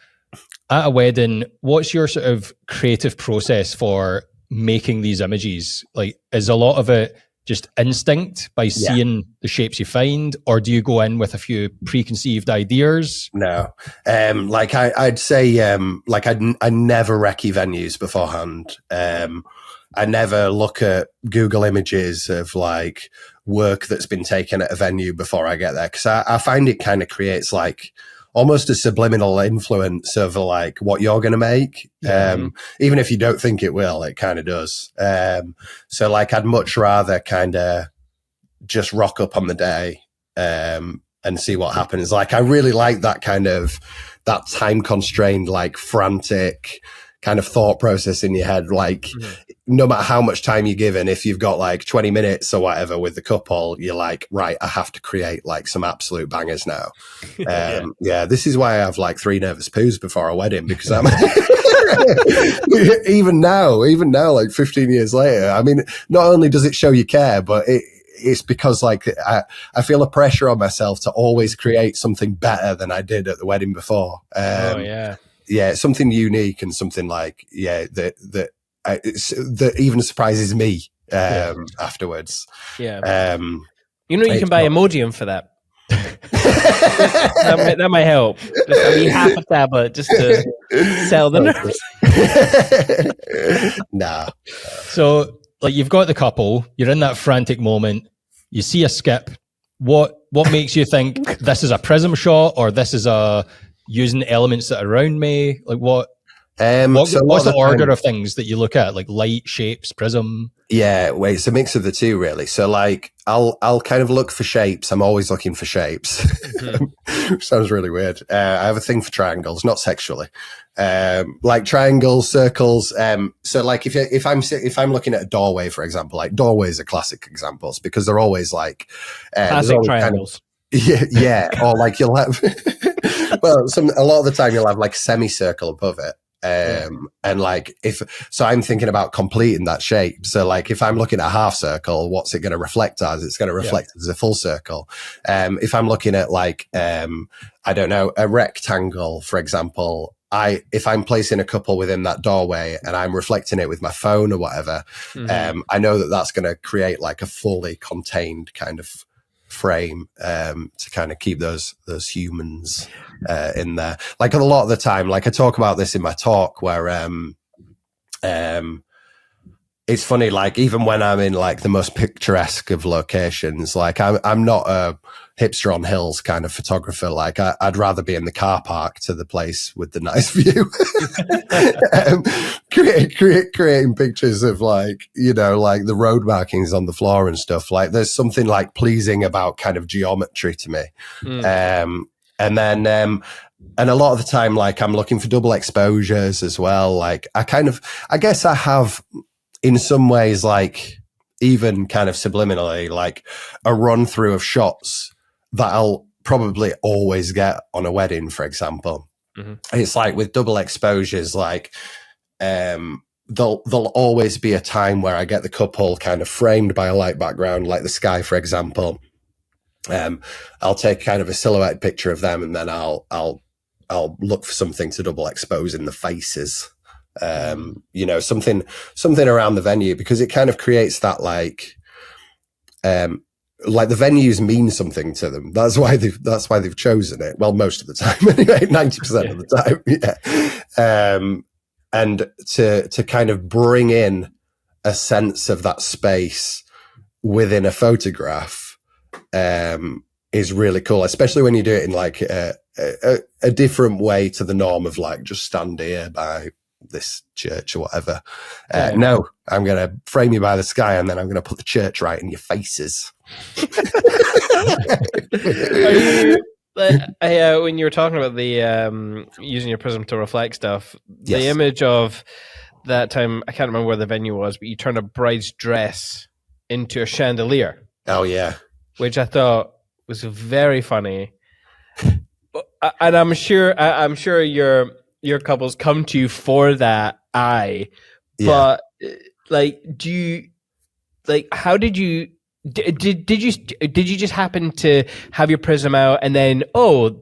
at a wedding, what's your sort of creative process for making these images? Like, is a lot of it just instinct by seeing the shapes you find, or do you go in with a few preconceived ideas? No, like I'd say, like I never recce venues beforehand. I never look at Google Images of like work that's been taken at a venue before I get there, because I find it kind of creates like almost a subliminal influence of like what you're going to make. Even if you don't think it will, it kind of does. So like I'd much rather kind of just rock up on the day and see what happens. Like I really like that kind of that time constrained, like frantic kind of thought process in your head. Like no matter how much time you're given, if you've got like 20 minutes or whatever with the couple, you're like, right, I have to create like some absolute bangers now. Yeah, this is why I have like 3 nervous poos before a wedding, because I'm even now, like 15 years later, I mean, not only does it show you care, but it's because like I feel a pressure on myself to always create something better than I did at the wedding before. Yeah, something unique and something like that even surprises me afterwards. Yeah, you can buy Emojium for that. that might help. Just half a tablet just to sell the nerves. Nah. So like you've got the couple, you're in that frantic moment, you see a skip. What makes you think this is a prism shot, or this is a using elements that are around me? Like what's the order of things that you look at? Like light, shapes, prism? Yeah, wait, it's a mix of the two, really. So like I'll kind of look for shapes. I'm always looking for shapes. Sounds really weird. I have a thing for triangles, not sexually. Like triangles, circles. So like if I'm looking at a doorway, for example, like doorways are classic examples because they're always like classic triangles. Yeah, or like you'll have well, a lot of the time you'll have like a semicircle above it. And like so I'm thinking about completing that shape. So like if I'm looking at a half circle, what's it going to reflect as? It's going to reflect as a full circle. If I'm looking at like I don't know, a rectangle, for example, if I'm placing a couple within that doorway and I'm reflecting it with my phone or whatever, I know that that's going to create like a fully contained kind of frame to kind of keep those humans in there. Like a lot of the time, like I talk about this in my talk where it's funny, like even when I'm in like the most picturesque of locations, like I'm not a hipster on hills kind of photographer. Like I'd rather be in the car park to the place with the nice view. Creating pictures of like, like the road markings on the floor and stuff. Like there's something like pleasing about kind of geometry to me. And then, and a lot of the time, like I'm looking for double exposures as well. Like I guess I have in some ways, like even kind of subliminally, like a run through of shots that I'll probably always get on a wedding, for example. It's like with double exposures, like, there'll always be a time where I get the couple kind of framed by a light background, like the sky, for example. I'll take kind of a silhouette picture of them, and then I'll look for something to double expose in the faces. Something around the venue, because it kind of creates that like the venues mean something to them. That's why they've chosen it. Well, most of the time, anyway, 90% of the time. And to kind of bring in a sense of that space within a photograph is really cool, especially when you do it in like a different way to the norm of like just stand here by this church or whatever. No, I'm going to frame you by the sky, and then I'm going to put the church right in your faces. When you were talking about the using your prism to reflect stuff, the image of that time, I can't remember where the venue was, but you turned a bride's dress into a chandelier. Oh yeah, which I thought was very funny. And I'm sure your couples come to you for that eye, but like, how did you Did you just happen to have your prism out and then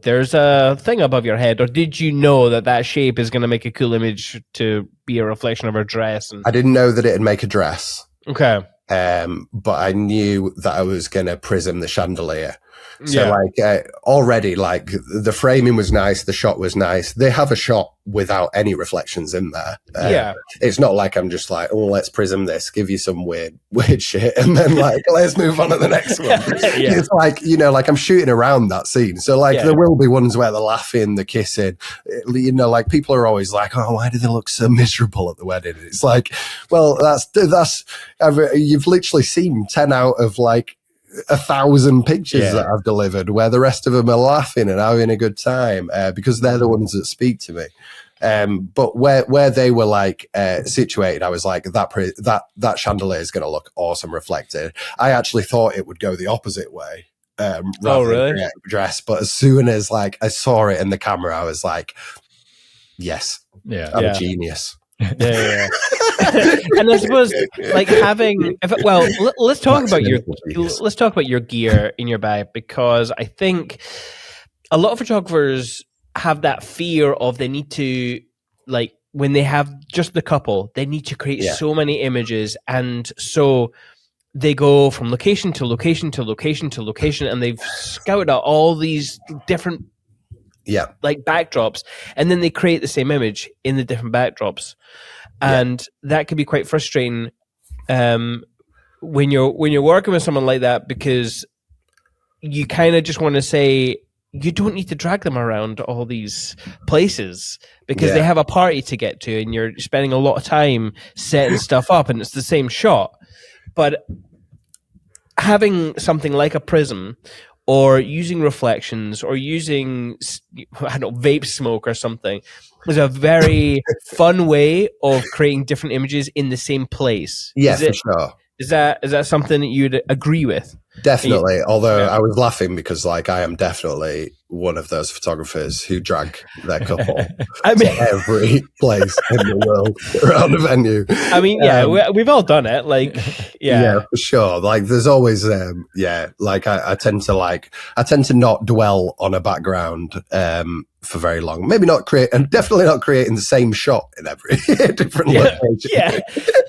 there's a thing above your head, or did you know that shape is going to make a cool image to be a reflection of her dress? I didn't know that it'd make a dress. Okay. But I knew that I was going to prism the chandelier. So already, like, the framing was nice, the shot was nice. They have a shot without any reflections in there. It's not like I'm just like, let's prism this, give you some weird shit, and then like let's move on to the next one. It's like, like I'm shooting around that scene. So like there will be ones where they're laughing, they're kissing. Like people are always like, why do they look so miserable at the wedding? It's like, well, that's you've literally seen 10 out of like 1,000 pictures that I've delivered where the rest of them are laughing and having a good time because they're the ones that speak to me. But where they were like situated, I was like, that chandelier is going to look awesome reflected. I actually thought it would go the opposite way. Rather than dress, but as soon as like I saw it in the camera, I was like, yes, I'm a genius. And I suppose like let's talk about your gear in your bag, because I think a lot of photographers have that fear of they need to, like, when they have just the couple, they need to create so many images, and so they go from location to location to location to location, and they've scouted out all these different like backdrops, and then they create the same image in the different backdrops. And that can be quite frustrating when you're working with someone like that, because you kind of just want to say you don't need to drag them around all these places because they have a party to get to, and you're spending a lot of time setting stuff up, and it's the same shot. But having something like a prism, or using reflections, or using, I don't know, vape smoke or something, is a very fun way of creating different images in the same place. Yeah, for sure. Is that something that you'd agree with? Definitely. Although I was laughing because, like, I am definitely one of those photographers who drag their couple to every place in the world around a venue. I mean, we've all done it. Like, yeah, for sure. Like, there's always, like I tend to not dwell on a background for very long. Maybe not create, and definitely not creating the same shot in every different location. Yeah,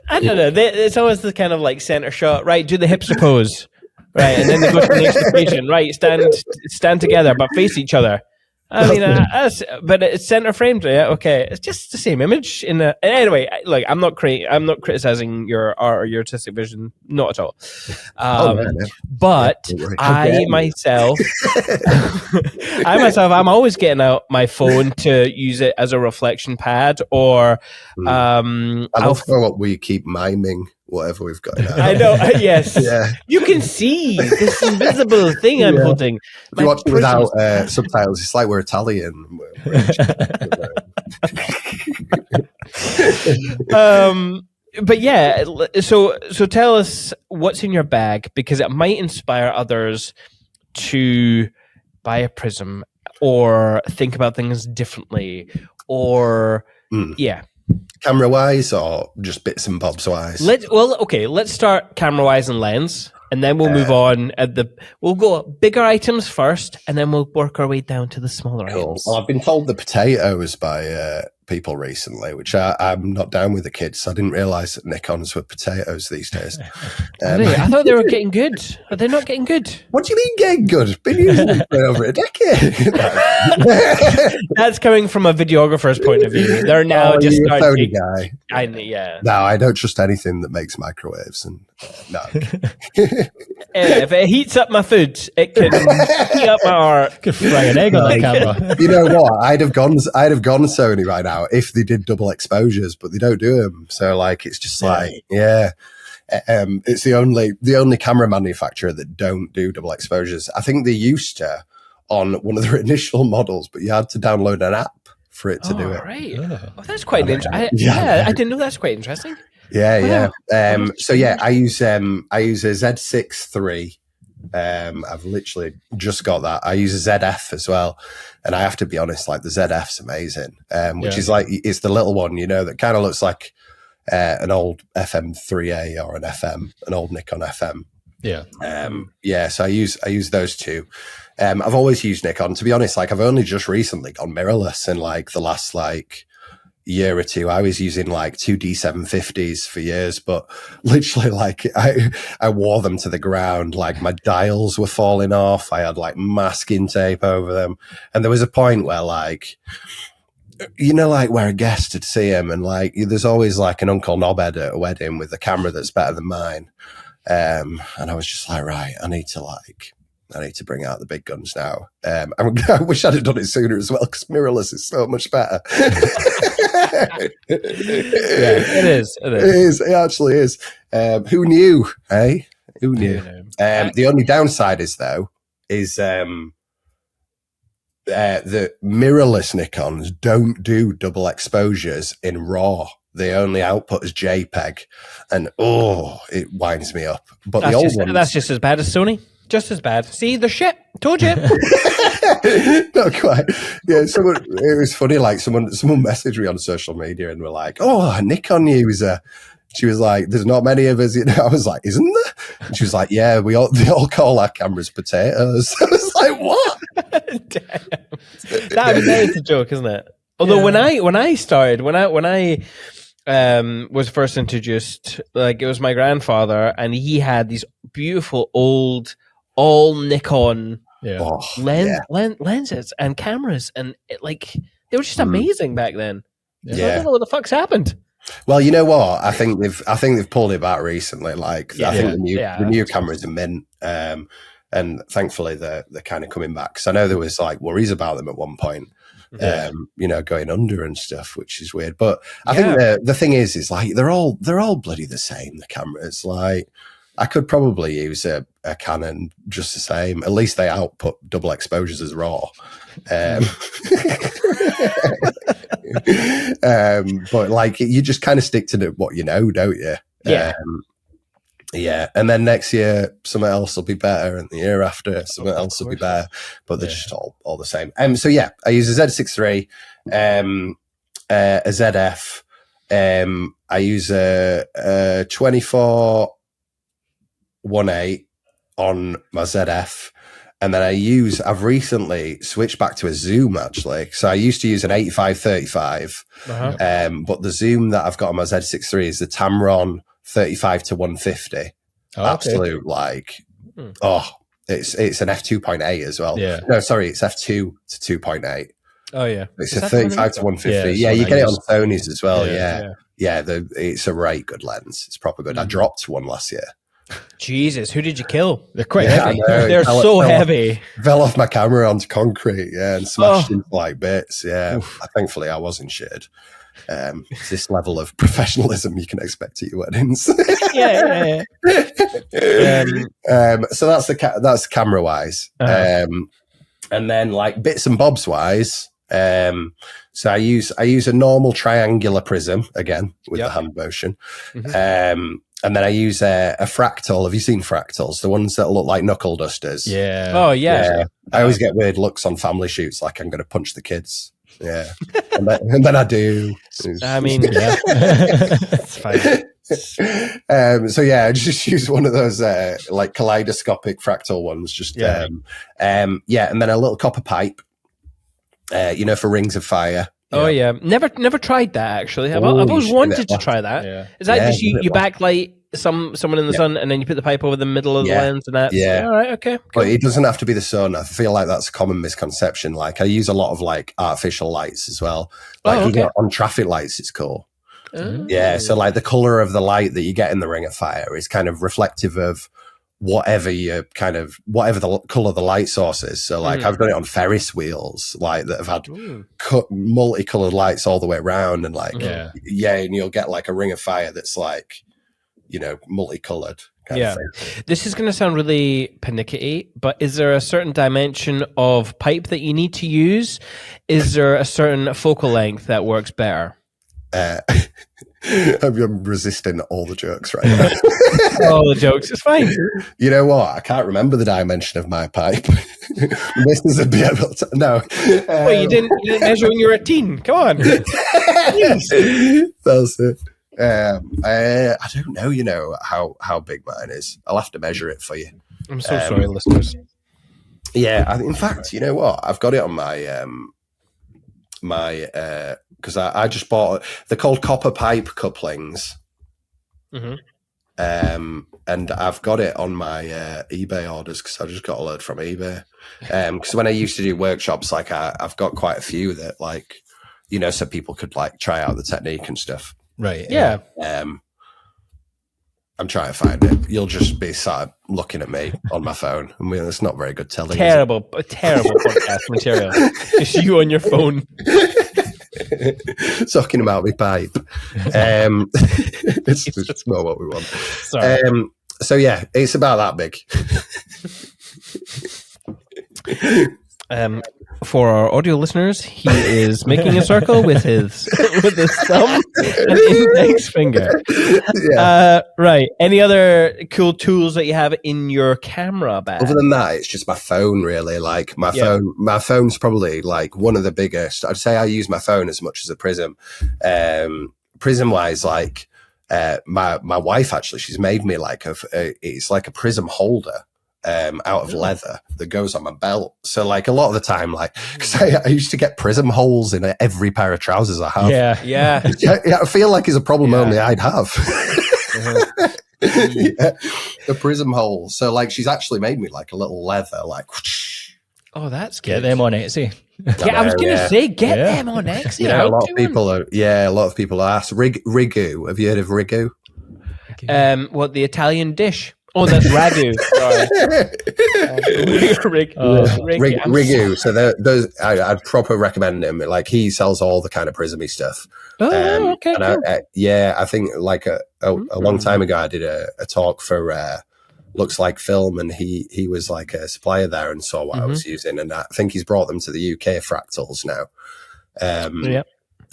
I don't know. It's always the kind of like center shot, right? Do the hipster pose. Right, and then they go to the next location. Right, stand together, but face each other. I mean, but it's center framed. Yeah, okay, it's just the same image. Anyway, look, I'm not criticizing your art or your artistic vision, not at all. But I myself, I'm always getting out my phone to use it as a reflection pad, or I love how we keep miming whatever we've got in our I know, yes. You can see this invisible thing I'm holding. If you watch it without subtitles, it's like we're Italian. But yeah, so tell us what's in your bag, because it might inspire others to buy a prism or think about things differently, or camera wise, or just bits and bobs wise. Let's start camera wise and lens, and then we'll move on. We'll go bigger items first, and then we'll work our way down to the smaller items. Well, I've been told the potatoes by people recently, which I'm not down with the kids. I didn't realise that Nikons were potatoes these days. I thought they were getting good. Are they not getting good? What do you mean getting good? Been using them for over a decade. That's coming from a videographer's point of view. They're now just starting. Guy. No, I don't trust anything that makes microwaves. And no. If it heats up my food, it can heat up my art. Could fry an egg on that camera. You know what? I'd have gone Sony right now if they did double exposures, but they don't do them. So like, it's just like, it's the only camera manufacturer that don't do double exposures. I think they used to on one of their initial models, but you had to download an app for it to do it. Right. Oh, that's quite interesting. I didn't know that's quite interesting. Yeah. So yeah, I use a Z6 III. I've literally just got that. I use a ZF as well, and I have to be honest, like the ZF's amazing. Which is like, it's the little one, that kind of looks like an old FM3A or an old Nikon FM. Yeah. So I use those two. I've always used Nikon. To be honest, like I've only just recently gone mirrorless in like the last like year or two. I was using like two D750s for years, but literally like I wore them to the ground. Like my dials were falling off. I had like masking tape over them. And there was a point where like, you know, like where a guest would see him and like, there's always like an Uncle Knobhead at a wedding with a camera that's better than mine. And I was just like, right, I need to bring out the big guns now. I wish I'd have done it sooner as well, because mirrorless is so much better. It is. It actually is. Who knew, eh? Who knew? The only downside is, though, is the mirrorless Nikons don't do double exposures in RAW. They only output as JPEG, and it winds me up. But that's just as bad as Sony. Just as bad. See, the shit. Told you. Not quite. Yeah, it was funny. Like someone messaged me on social media and were like, "Oh, a Nikon user." She was like, "There's not many of us." You know, I was like, "Isn't there?" And she was like, "Yeah, they all call our cameras potatoes." I was like, "What?" Damn. That is a joke, isn't it? Although when I was first introduced, like it was my grandfather, and he had these beautiful old all Nikon lenses and cameras, and they were just amazing back then. I don't know what the fuck's happened. Well, you know what? I think they've pulled it back recently. Like I think the new cameras are mint, and thankfully they're kind of coming back. Because I know there was like worries about them at one point. You know, going under and stuff, which is weird. But I think the thing is like they're all bloody the same. The cameras, like I could probably use a Canon just the same. At least they output double exposures as RAW. But like you just kind of stick to what you know, don't you? Yeah, and then next year something else will be better, and the year after something else will be better. But they're just all the same. So yeah, I use a Z6 III, a ZF. I use a 24-18 on my ZF, and then I've recently switched back to a zoom actually. So I used to use an 85-35, but the zoom that I've got on my Z6 III is the Tamron 35-150. Absolute like it's an f2.8 as well. No, sorry, it's f2 to 2.8. Oh yeah, it's a 35-150. Yeah, you get it on Sony's as well. It's a right good lens. It's proper good. I dropped one last year. Jesus, who did you kill? They're quite heavy. They're so heavy. Fell off my camera onto concrete, and smashed into like bits. Thankfully I wasn't shit. This level of professionalism you can expect at your weddings. So that's camera wise, and then like bits and bobs wise. So I use a normal triangular prism again with the hand motion, and then I use a fractal. Have you seen fractals? The ones that look like knuckle dusters. Yeah. Oh yeah. I always get weird looks on family shoots, like I'm going to punch the kids. Yeah, and then I do. I mean, it's fine. So yeah, I just use one of those like kaleidoscopic fractal ones. Just and then a little copper pipe. For rings of fire. Oh yeah, never tried that actually. I've always wanted to try that. Yeah. Is that just you backlight someone in the sun, and then you put the pipe over the middle of the lens, and that's all right. Okay, cool. But it doesn't have to be the sun. I feel like that's a common misconception. Like I use a lot of like artificial lights as well. Like you get on traffic lights, it's cool. Yeah, so like the color of the light that you get in the ring of fire is kind of reflective of whatever the color the light source is. So like I've done it on Ferris wheels, like that have had multicolored lights all the way around, and like and you'll get like a ring of fire that's like multicolored. This is going to sound really pernickety, but is there a certain dimension of pipe that you need to use? Is there a certain focal length that works better? I'm resisting all the jokes right now. All the jokes, it's fine. You know what? I can't remember the dimension of my pipe. This is a be able to no. Well, you didn't measure when you were a teen. Come on. That's it. I don't know, how big mine is. I'll have to measure it for you. I'm so sorry, listeners. Yeah, in fact, you know what? I've got it on my because I just bought. They're called copper pipe couplings. Mm-hmm. And I've got it on my eBay orders because I just got a load from eBay. Because when I used to do workshops, like I've got quite a few that, like, so people could like try out the technique and stuff. Right. Yeah. I'm trying to find it. You'll just be sat looking at me on my phone. I mean, it's not very good telling. Terrible podcast material. Just you on your phone. Talking about my pipe. It's not what we want. Sorry. So yeah, it's about that big. For our audio listeners, he is making a circle with his thumb and index finger. Yeah. Right. Any other cool tools that you have in your camera bag? Other than that, it's just my phone, really. Like my phone. My phone's probably like one of the biggest. I'd say I use my phone as much as a Prism. Prism wise, like my wife actually, she's made me like it's like a Prism holder. Out of leather that goes on my belt. So like a lot of the time, like, because I used to get Prism holes in every pair of trousers I have. Yeah. I feel like it's a problem only I'd have. A Prism hole. So like she's actually made me like a little leather, like. Oh, that's good. Get them on Etsy. I was going to say, get them on Etsy. Yeah, a lot of people ask. Rigu. Have you heard of Rigu? What, the Italian dish? Oh, that's ragu. Sorry. Rigu. So those, I'd proper recommend him. Like he sells all the kind of Prismy stuff. Oh, okay. And cool. I think like a long time ago, I did a talk for Looks Like Film, and he was like a supplier there and saw what I was using, and I think he's brought them to the UK fractals now.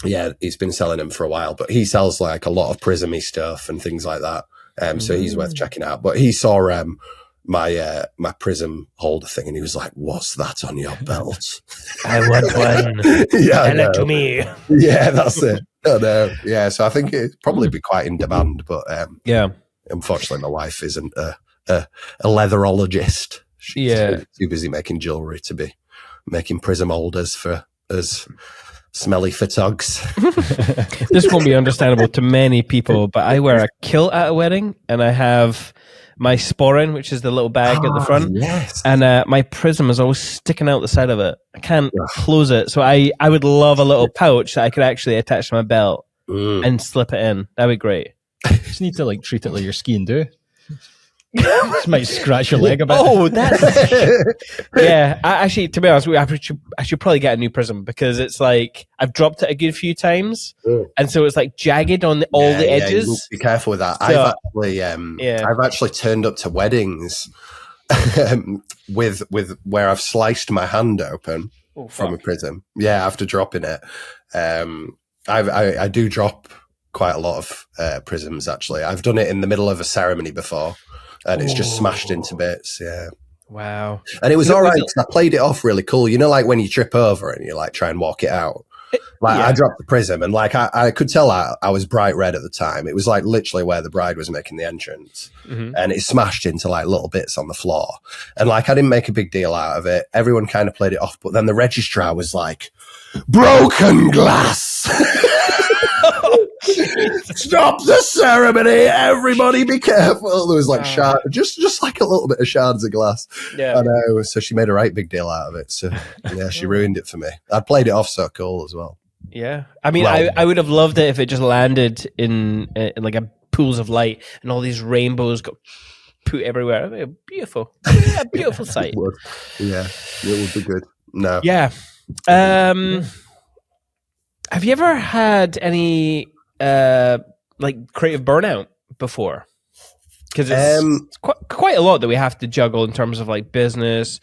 Yeah, he's been selling them for a while, but he sells like a lot of Prismy stuff and things like that. So he's worth checking out. But he saw my Prism holder thing, and he was like, "What's that on your belt?" I want one. Tell it to me. Yeah, that's it. I know. Yeah, so I think it'd probably be quite in demand. But unfortunately, my wife isn't a leatherologist. She's too busy making jewelry to be making Prism holders for us smelly photogs. This won't be understandable to many people, but I wear a kilt at a wedding, and I have my sporran, which is the little bag at the front, and my Prism is always sticking out the side of it. I can't close it, so I would love a little pouch that I could actually attach to my belt and slip it in. That'd be great. You just need to like treat it like you're skiing do. Just might scratch your leg a bit. Oh, that's actually, to be honest, I should probably get a new Prism, because it's like I've dropped it a good few times, and so it's like jagged on all the edges. You need to be careful with that. So, I've actually turned up to weddings with where I've sliced my hand open from a Prism. Yeah, after dropping it, I do drop quite a lot of Prisms. Actually, I've done it in the middle of a ceremony before. And it's just smashed into bits, Wow. And it was all right because I played it off really cool. You know, like when you trip over and you like try and walk it out. Like I dropped the Prism, and like I could tell I was bright red at the time. It was like literally where the bride was making the entrance, and it smashed into like little bits on the floor. And like I didn't make a big deal out of it. Everyone kind of played it off, but then the registrar was like, "Broken glass." Stop the ceremony! Everybody, be careful. There was like shard, just like a little bit of shards of glass. Yeah, I know. So she made a right big deal out of it. So yeah, she ruined it for me. I played it off so cool as well. Yeah, I mean, I would have loved it if it just landed in like a pools of light and all these rainbows got put everywhere. Beautiful, beautiful sight. It would. Yeah, it would be good. No. Yeah. Have you ever had any like creative burnout before? Because it's quite a lot that we have to juggle in terms of like business,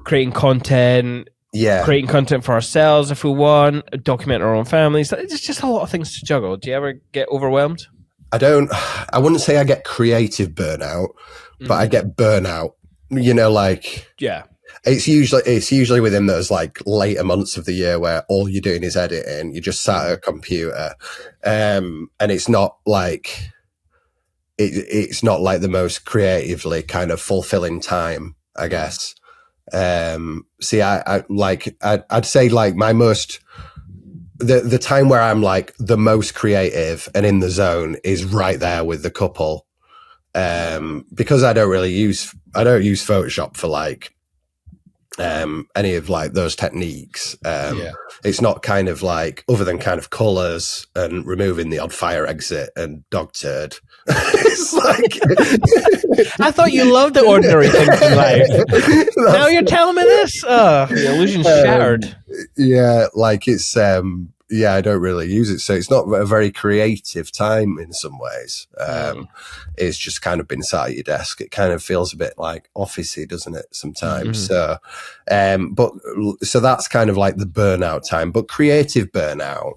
creating content, creating content for ourselves if we want, document our own families. It's just a lot of things to juggle. Do you ever get overwhelmed? I wouldn't say I get creative burnout, but I get burnout. You know, like It's usually within those like later months of the year where all you're doing is editing. You just sat at a computer, and it's not like it's not like the most creatively kind of fulfilling time, I guess. See, I'd say like my most the time where I'm like the most creative and in the zone is right there with the couple, because I don't use Photoshop for like any of like those techniques. It's not kind of like, other than kind of colors and removing the odd fire exit and dog turd. It's like I thought you loved the ordinary things in life. Now you're telling me this? The illusion's shattered. Yeah, like it's I don't really use it, so it's not a very creative time in some ways. It's just kind of been sat at your desk. It kind of feels a bit like officey, doesn't it, sometimes? So so that's kind of like the burnout time. But creative burnout,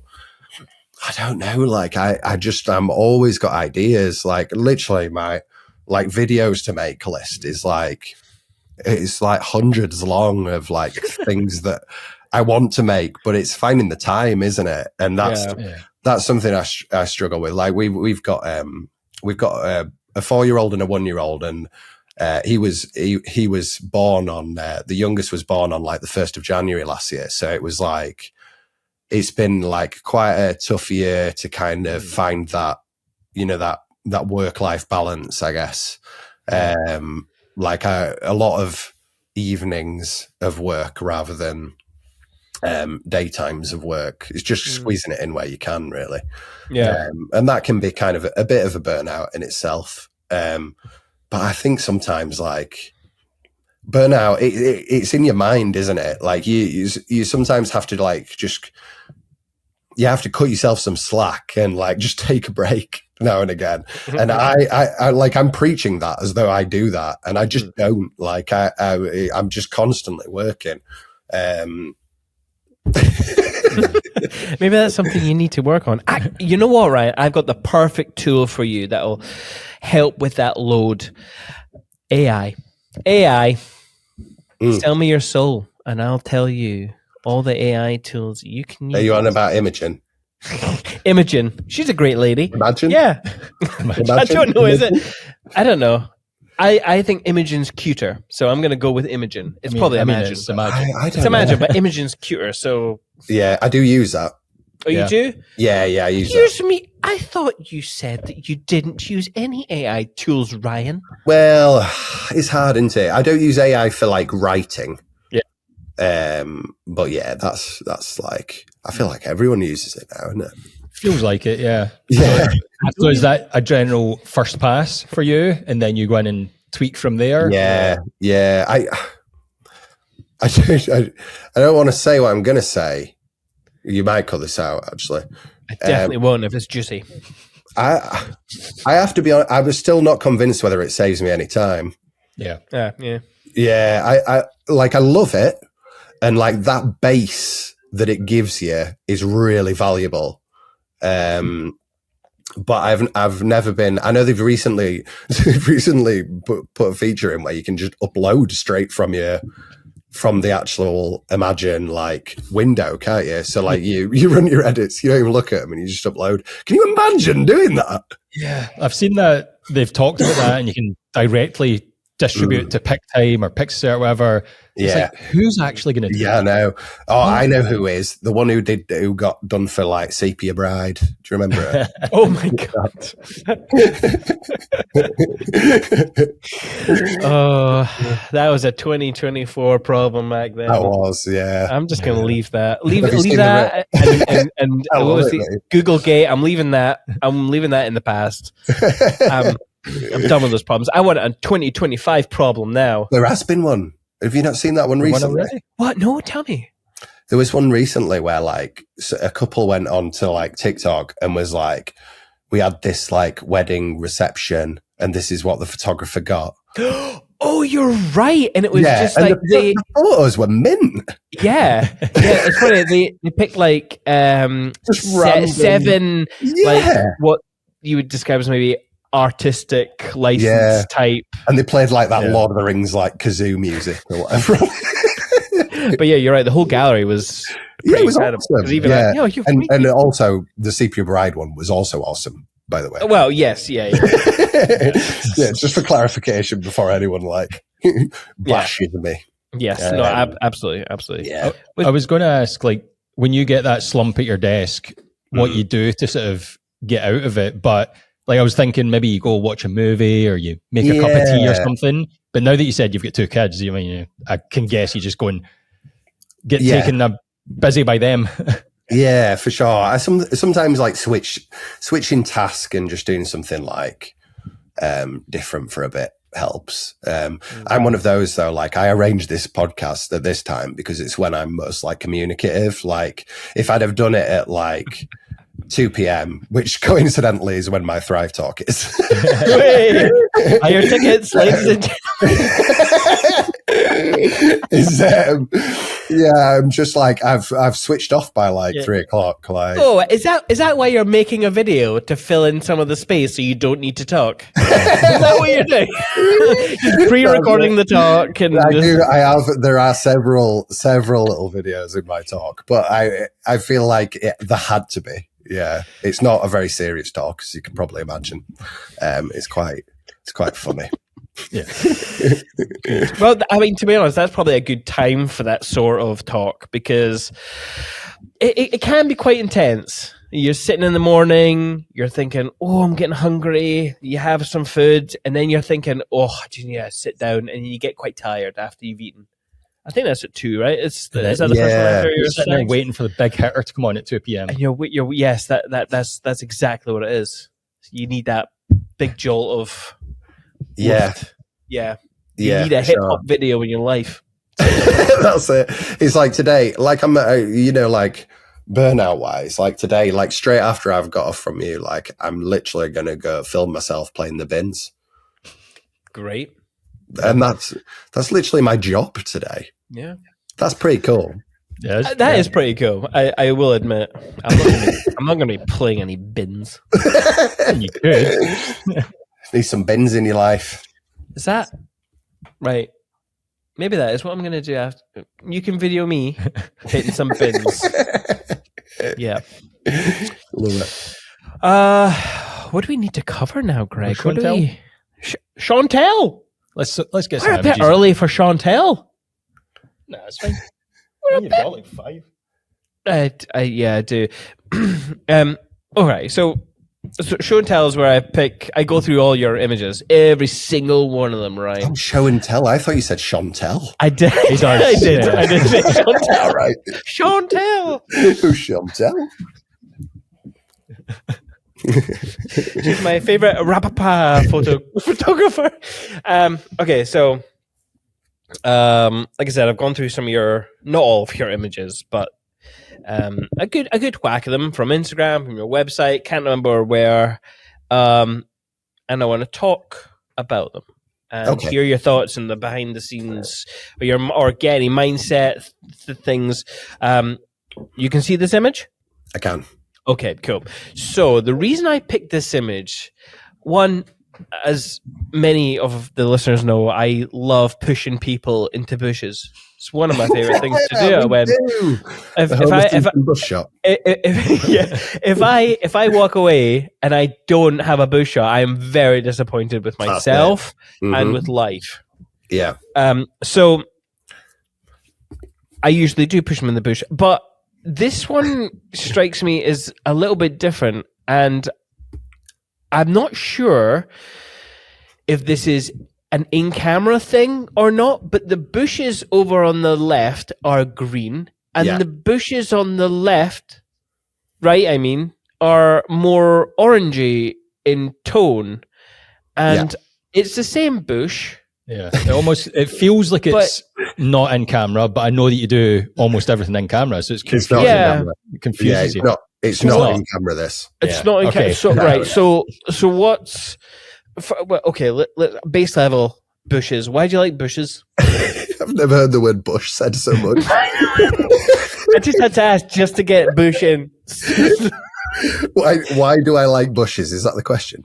I don't know, like I'm always got ideas. Like literally my like videos to make list is like, it's like hundreds long of like things that I want to make, but it's finding the time, isn't it? And that's something I struggle with. Like we've got a 4-year-old and a 1-year-old, and he was born on the youngest was born on like the 1st of January last year. So it was like, it's been like quite a tough year to kind of find that, you know, that work-life balance, I guess. Like a lot of evenings of work rather than daytimes of work. It's just squeezing it in where you can, really. And that can be kind of a bit of a burnout in itself. But I think sometimes like burnout, it's in your mind, isn't it? Like you sometimes have to like you have to cut yourself some slack and like just take a break now and again. And I like, I'm preaching that as though I do that, and I just don't. Like I'm just constantly working. Maybe that's something you need to work on. You know what, Ryan? I've got the perfect tool for you that'll help with that load. AI. Sell me your soul, and I'll tell you all the AI tools you can use. Are you on about Imogen? Imogen. She's a great lady. Imagine? Yeah. Imagine? I don't know, is it? I don't know. I think Imogen's cuter, so I'm going to go with Imogen. It's probably Imagine. It's Imagine. It's Imagine, but Imogen's cuter, so... Yeah, I do use that. Oh, you do? Yeah, I use that. Excuse me, I thought you said that you didn't use any AI tools, Ryan. Well, it's hard, isn't it? I don't use AI for, like, writing. Yeah. But yeah, that's like, I feel like everyone uses it now, isn't it? Feels like it, yeah. Yeah. So is that a general first pass for you, and then you go in and tweak from there? Yeah. I don't want to say what I'm going to say. You might cut this out, actually. I definitely won't if it's juicy. I have to be honest, I was still not convinced whether it saves me any time. Yeah. Yeah, I love it. And like that base that it gives you is really valuable. But I've never been. I know they've recently put a feature in where you can just upload straight from the actual Imagine like window, can't you? So like you run your edits, you don't even look at them, and you just upload. Can you imagine doing that? Yeah, I've seen that they've talked about that, and you can directly distribute to PicTime or Pixar or whatever. It's like, who's actually going to do that? I know. Oh, I know who is. The one who got done for like Sepia Bride. Do you remember it? Oh my God. Oh, that was a 2024 problem back then. That was, yeah. I'm just going to leave that. Leave that. And what was the Google Gate? I'm leaving that. I'm leaving that in the past. I'm done with those problems. I want a 2025 problem now. There has been one. Have you not seen that one recently? What? No, tell me. There was one recently where like a couple went on to like TikTok and was like, we had this like wedding reception and this is what the photographer got. Oh, you're right. And it was just and like the photos were mint. Yeah. It's funny. They picked like 7 like what you would describe as maybe artistic license type. And they played like that Lord of the Rings like kazoo music or whatever. But yeah, you're right. The whole gallery was it was incredible. awesome. Even and also the Sepia Bride one was also awesome, by the way. Well, yes, yeah. Just for clarification before anyone bashes me. Yes, absolutely. Yeah. I was going to ask, like, when you get that slump at your desk, what you do to sort of get out of it. But like, I was thinking maybe you go watch a movie or you make a cup of tea or something. But now that you said you've got 2 kids, I can guess you just go and get taken busy by them. Yeah, for sure. I sometimes like switching task and just doing something like different for a bit helps. I'm one of those though, like I arranged this podcast at this time because it's when I'm most like communicative. Like if I'd have done it at like 2 p.m, which coincidentally is when my Thrive Talk is. Wait, are your tickets, ladies and gentlemen? I'm just like I've switched off by like 3 o'clock. Like, oh, is that why you're making a video to fill in some of the space so you don't need to talk? Is that what you're doing? Just pre-recording the talk, and there are several little videos in my talk, but I feel like there had to be. Yeah, it's not a very serious talk, as you can probably imagine. It's quite funny. Yeah. Well, I mean, to be honest, that's probably a good time for that sort of talk because it can be quite intense. You're sitting in the morning, you're thinking, oh, I'm getting hungry. You have some food, and then you're thinking, oh, sit down, and you get quite tired after you've eaten. I think that's at 2, right? Is that the first one after you're sitting there waiting for the big hitter to come on at 2 p.m. And that's exactly what it is. You need that big jolt of you need a hip hop video in your life. That's it. It's like today, like I'm like burnout wise, like today, like straight after I've got off from you, like I'm literally gonna go film myself playing the bins. Great. And that's literally my job today. Yeah, that's pretty cool. Yeah, that is pretty cool. I will admit, I'm not going to be playing any bins. You could. Need some bins in your life. Is that right? Maybe that is what I'm going to do. After you can video me hitting some bins. Yeah, love it. What do we need to cover now, Greg? Chantel? Chantel. Let's get some. We're a bit early for Chantel. No, it's fine. You've got like 5. I do. All right, so show and tell is where I go through all your images, every single one of them, right? Oh, show and tell. I thought you said Chantel. I did. I did say Chantel. All right. Chantel. Who's Chantel? She's my favorite Rapapa photographer. Okay, so like I said, I've gone through some of not all of your images, but a good whack of them from Instagram, from your website. Can't remember where, and I want to talk about them and hear your thoughts and the behind the scenes or get any mindset things. You can see this image? I can. Okay, cool. So the reason I picked this image, one, as many of the listeners know, I love pushing people into bushes. It's one of my favorite things to do. If I walk away and I don't have a bush shot, I am very disappointed with myself and with life. Yeah. So I usually do push them in the bush, but this one strikes me as a little bit different, and I'm not sure if this is an in-camera thing or not, but the bushes over on the left are green, and the bushes on the left, are more orangey in tone, and it's the same bush. Yeah, it feels like it's not in camera, but I know that you do almost everything in camera, so it's confusing. It confuses you. It's not in camera. It's not in camera. So right. So what's base level bushes? Why do you like bushes? I've never heard the word bush said so much. I just had to ask just to get bush in. Why do I like bushes? Is that the question?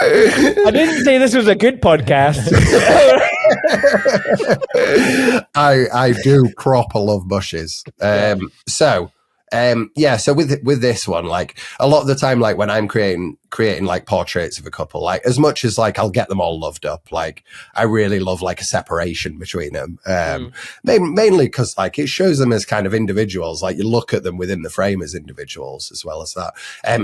I didn't say this was a good podcast. I do proper love bushes. So with this one, like a lot of the time, like when I'm creating like portraits of a couple, like as much as like I'll get them all loved up, like I really love like a separation between them. Mainly because like it shows them as kind of individuals. Like you look at them within the frame as individuals as well as that.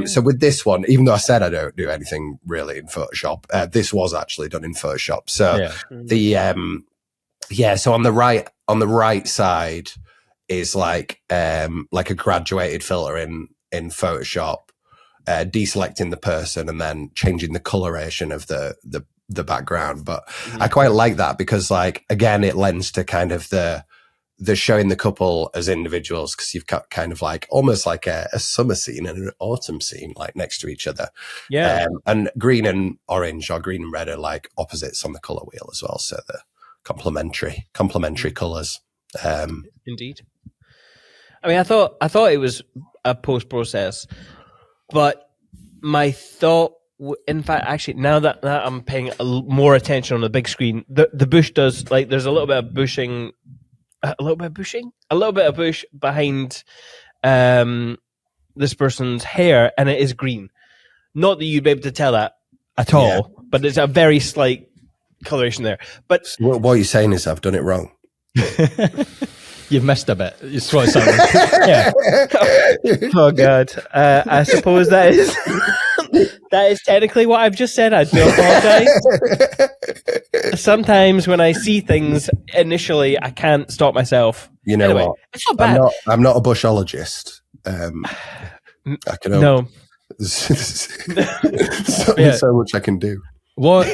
So with this one, even though I said I don't do anything really in Photoshop, this was actually done in Photoshop. So so on the right side is like a graduated filter in Photoshop, deselecting the person and then changing the coloration of the background. But I quite like that because, like, again, it lends to kind of the showing the couple as individuals, because you've got kind of like almost like a summer scene and an autumn scene like next to each other. Yeah, and green and orange or green and red are like opposites on the color wheel as well, so they're complementary colors. Indeed. I mean, I thought it was a post process, but my thought, in fact, actually, now that I'm paying more attention on the big screen, the bush does, like, there's a little bit of bush behind this person's hair, and it is green. Not that you'd be able to tell that at all, but there's a very slight coloration there. But what you're saying is I've done it wrong. You've missed a bit. It's what it sounds like. Yeah. Oh God. I suppose that is technically what I've just said. I do apologize. Sometimes when I see things initially, I can't stop myself. You know what? It's not bad. I'm not a bushologist. I can no. There's only so much I can do. What,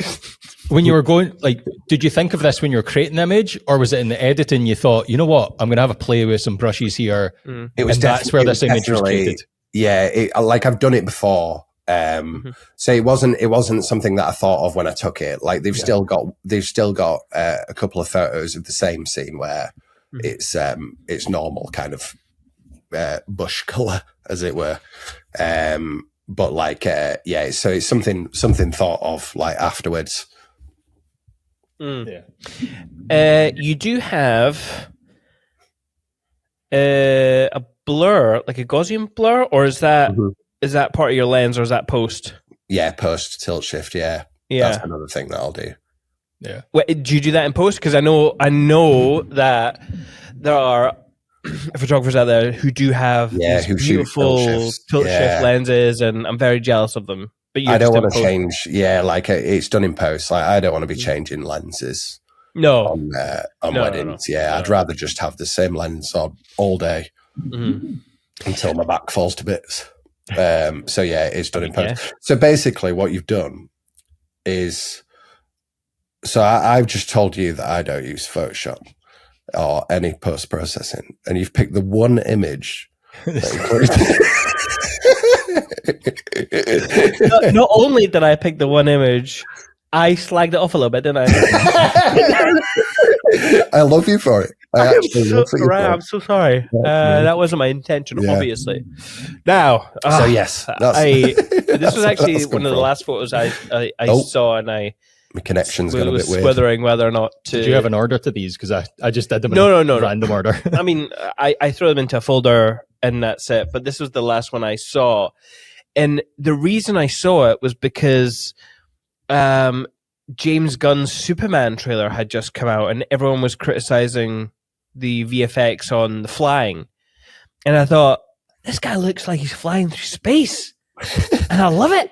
when you were going, like, did you think of this when you were creating the image, or was it in the editing you thought, you know what, I'm going to have a play with some brushes here? It was, that's where this image was created. Yeah, like I've done it before. So it wasn't something that I thought of when I took it. Like they've still got a couple of photos of the same scene where it's normal kind of bush color, as it were. But like, so it's something thought of like afterwards. You do have a blur, like a Gaussian blur, or is that part of your lens, or is that post? Yeah, post tilt shift. Yeah, that's another thing that I'll do. Yeah. Wait, do you do that in post? Because I know that there are photographers out there who do have these beautiful tilt shift lenses, and I'm very jealous of them. But I don't want to change. Yeah, like it's done in post. Like I don't want to be changing lenses. No, on weddings. No. Yeah, I'd rather just have the same lens on all day until my back falls to bits. So yeah, it's done in post. Yeah. So basically, what you've done is, so I've just told you that I don't use Photoshop or any post processing, and you've picked the one image. Not only did I pick the one image, I slagged it off a little bit, didn't I? I love you for it. I'm so sorry. That wasn't my intention, obviously. Now, so yes, this was actually one of the last photos I saw, and my connection's got a bit weird. Wondering whether or not to. Did you have an order to these? Because I just did them in no random order. I mean, I throw them into a folder in that set, but this was the last one I saw, and the reason I saw it was because James Gunn's Superman trailer had just come out, and everyone was criticizing the VFX on the flying, and I thought, this guy looks like he's flying through space, and I love it.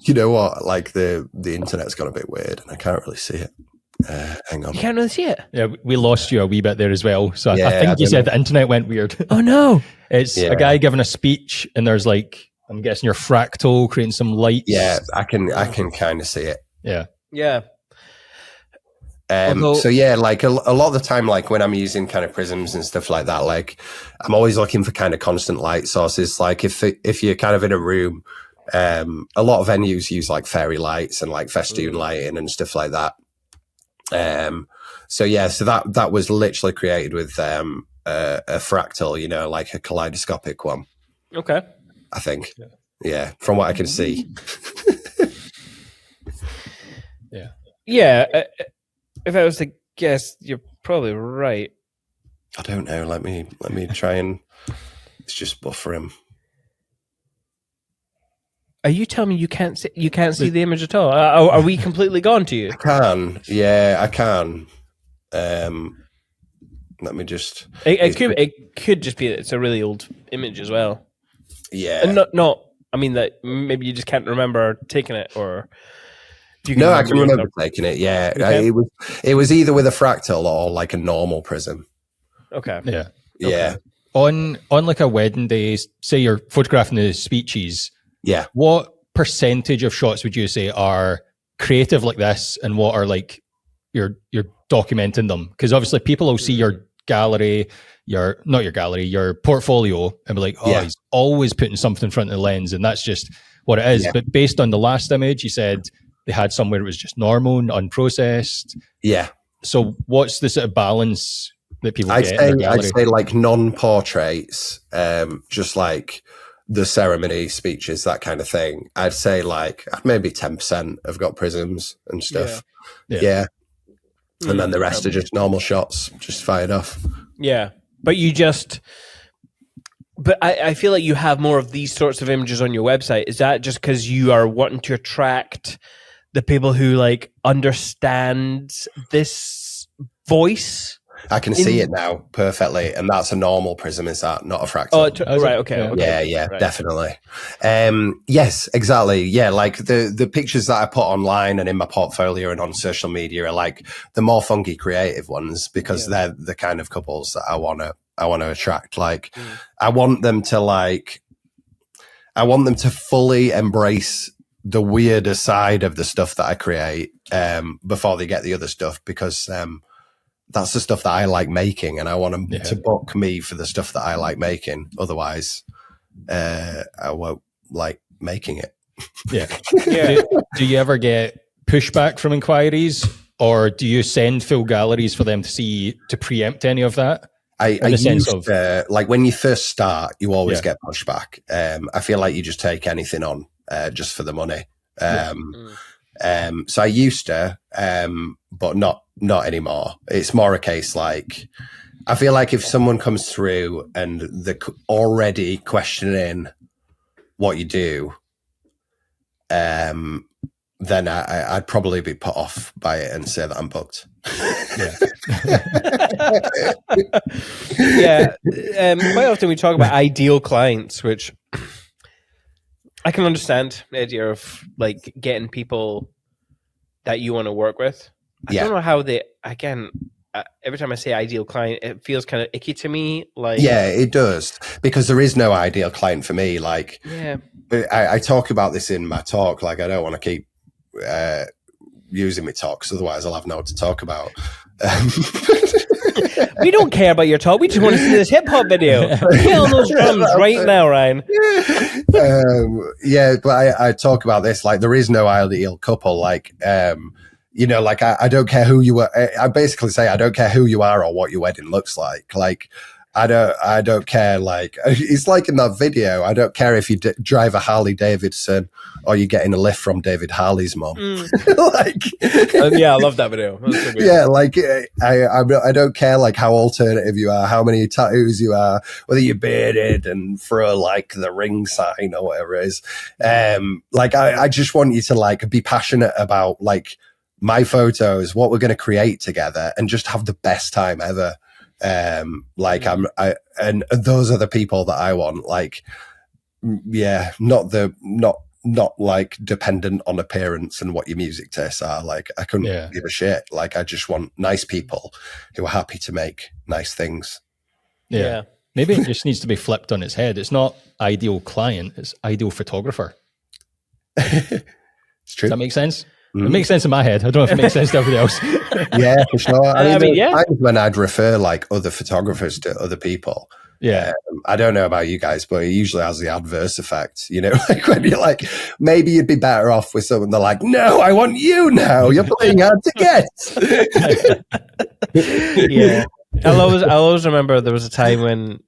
You know what? Like the internet's got a bit weird, and I can't really see it. Hang on. You can't really see it? Yeah, we lost you a wee bit there as well. So I think you said the internet went weird. Oh no! It's a guy giving a speech, and there's like, I'm guessing your fractal creating some lights. Yeah, I can kind of see it. Yeah. So yeah, like a lot of the time, like when I'm using kind of prisms and stuff like that, like I'm always looking for kind of constant light sources. Like if you're kind of in a room, a lot of venues use like fairy lights and like festoon lighting and stuff like that. So that was literally created with a fractal, you know, like a kaleidoscopic one. Okay. I think. Yeah, from what I can see. Yeah. If I was to guess, you're probably right. I don't know. Let me try and let's just buffer him. Are you telling me you can't see the image at all? Are we completely gone to you? I can. Yeah, I can. Let me just. It could just be that it's a really old image as well. Yeah. And not. I mean that maybe you just can't remember taking it, or. No, I can remember taking it. Yeah, it was either with a fractal or like a normal prism. Okay. Yeah. Yeah. On like a wedding day, say you're photographing the speeches. Yeah. What percentage of shots would you say are creative like this, and what are like you're documenting them? Because obviously people will see your gallery, your portfolio, and be like, oh, he's always putting something in front of the lens, and that's just what it is. Yeah. But based on the last image, you said they had somewhere it was just normal, unprocessed. Yeah. So what's the sort of balance that people get in their gallery? I'd say like non-portraits, just like the ceremony speeches, that kind of thing. I'd say like maybe 10% have got prisms and stuff. Yeah. And then the rest are just normal shots, just fired off. Yeah. But I feel like you have more of these sorts of images on your website. Is that just because you are wanting to attract the people who like understand this voice? I can see it now perfectly, and that's a normal prism, is that not a fractal? Oh, right, okay. Yeah, right. Definitely. Yes, exactly. Yeah, like the pictures that I put online and in my portfolio and on social media are like the more funky, creative ones, because they're the kind of couples that I want to attract. Like, I want them to fully embrace the weirder side of the stuff that I create before they get the other stuff, because that's the stuff that I like making, and I want them to book me for the stuff that I like making. Otherwise, I won't like making it. Yeah. Do you ever get pushback from inquiries, or do you send full galleries for them to see to preempt any of that? Like when you first start, you always get pushback. I feel like you just take anything on just for the money. So I used to, but not anymore. It's more a case like, I feel like if someone comes through and they're already questioning what you do, then I'd probably be put off by it and say that I'm booked. Quite often we talk about ideal clients, which I can understand the idea of like getting people that you want to work with. I don't know how every time I say ideal client, it feels kind of icky to me. Like, yeah, it does, because there is no ideal client for me. Like, I talk about this in my talk. Like, I don't want to keep using my talks, otherwise I'll have no one to talk about. We don't care about your talk. We just want to see this hip hop video. Get on those drums right now, Ryan. But I talk about this. Like, there is no ideal couple. Like, like I don't care who you are. I basically say I don't care who you are or what your wedding looks like. Like, I don't care. Like, it's like in that video. I don't care if you drive a Harley Davidson or you're getting a lift from David Harley's mom. Like, I love that video. Yeah, like I don't care like how alternative you are, how many tattoos you are, whether you're bearded and throw like the ring sign or whatever it is. Like I just want you to like be passionate about like my photos, what we're going to create together, and just have the best time ever. And those are the people that I want. Like, not like dependent on appearance and what your music tastes are. Like, I couldn't give a shit. Like, I just want nice people who are happy to make nice things. Yeah. Maybe it just needs to be flipped on its head. It's not ideal client, it's ideal photographer. It's true. Does that make sense? It makes sense in my head. I don't know if it makes sense to everybody else. Yeah, for sure. I mean times when I'd refer like other photographers to other people. Yeah. I don't know about you guys, but it usually has the adverse effect. You know, like when you're like, maybe you'd be better off with someone. They're like, no, I want you now. You're playing hard to get. Yeah. I'll always remember there was a time when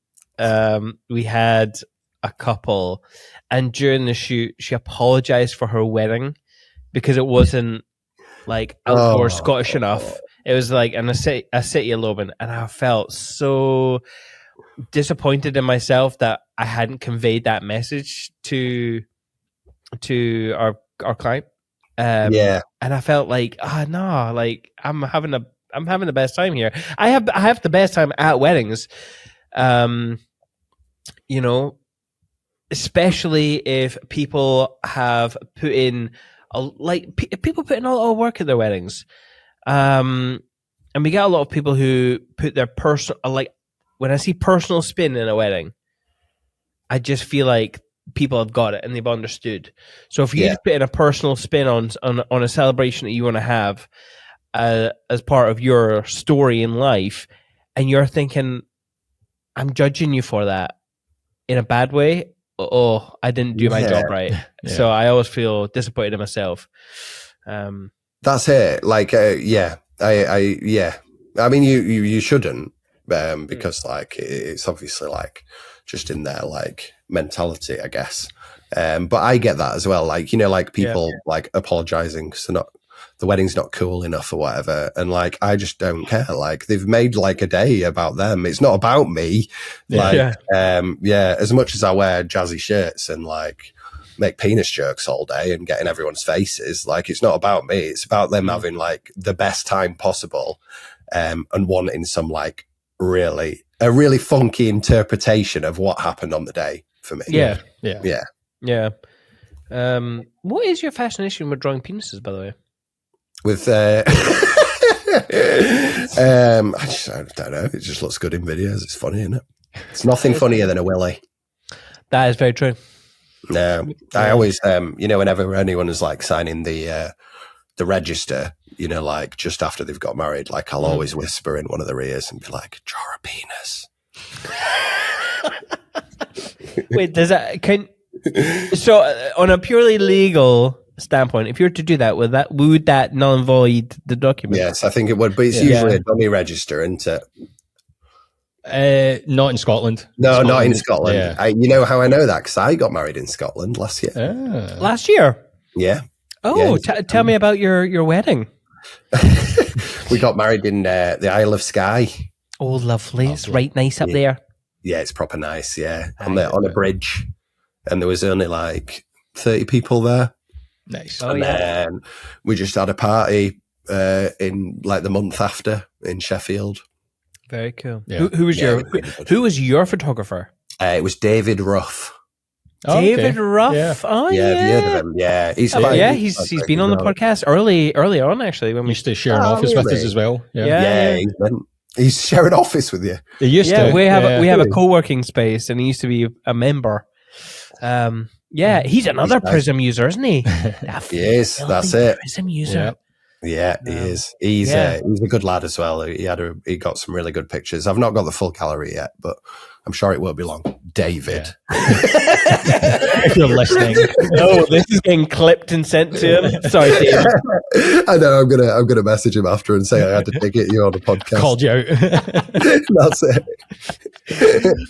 we had a couple and during the shoot, she apologized for her wedding because it wasn't like outdoor Scottish enough. It was like in a city of Lothian, and I felt so disappointed in myself that I hadn't conveyed that message to our client. And I felt like, no, like I'm having the best time here. I have the best time at weddings. You know, especially if people have put in people put in a lot of work at their weddings. And we get a lot of people who put their personal, when I see personal spin in a wedding, I just feel like people have got it and they've understood. So if you put in a personal spin on a celebration that you want to have as part of your story in life, and you're thinking, I'm judging you for that in a bad way, I didn't do my job right. Yeah. So I always feel disappointed in myself. That's it. Like, I mean, you shouldn't, because like it's obviously like just in their like mentality, I guess. But I get that as well. Like, you know, like people like apologizing because the wedding's not cool enough or whatever. And like, I just don't care. Like they've made like a day about them. It's not about me. Like, as much as I wear jazzy shirts and like make penis jokes all day and get in everyone's faces, like it's not about me. It's about them having like the best time possible, and wanting some like really funky interpretation of what happened on the day for me. Yeah. What is your fascination with drawing penises, by the way? With I don't know. It just looks good in videos. It's funny, isn't it? It's nothing funnier than a willy. That is very true. No, I always, you know, whenever anyone is like signing the register, you know, like just after they've got married, like I'll always whisper in one of their ears and be like, "Draw a penis." Wait, does that so on a purely legal standpoint, if you were to do that, would that null and void the document? Yes, I think it would, but it's usually a dummy register, isn't it? Not in Scotland. No, not in Scotland. Yeah. You know how I know that? Because I got married in Scotland last year. Last year? Yeah. Oh, tell me about your wedding. We got married in the Isle of Skye. Oh, lovely. It's right nice up there. Yeah, it's proper nice, yeah. On a bridge. And there was only like 30 people there. Nice. And then we just had a party in like the month after in Sheffield. Very cool. Yeah. Who was your photographer? It was David Ruff. David Ruff. Yeah. Oh yeah, have you heard of him? Yeah, he's been on the podcast early on actually when we used to share an office with us as well. Yeah. He's sharing office with you. He used to. We have a co-working space, and he used to be a member. He's another Prism user, isn't he? He is. That's it. Prism user. Yeah, he is. He's a good lad as well. He got some really good pictures. I've not got the full gallery yet, but I'm sure it won't be long. David. If you're listening. No, this is getting clipped and sent to him. Sorry, David. I know. I'm gonna message him after and say I had to dig at you on the podcast. Called you out. That's it.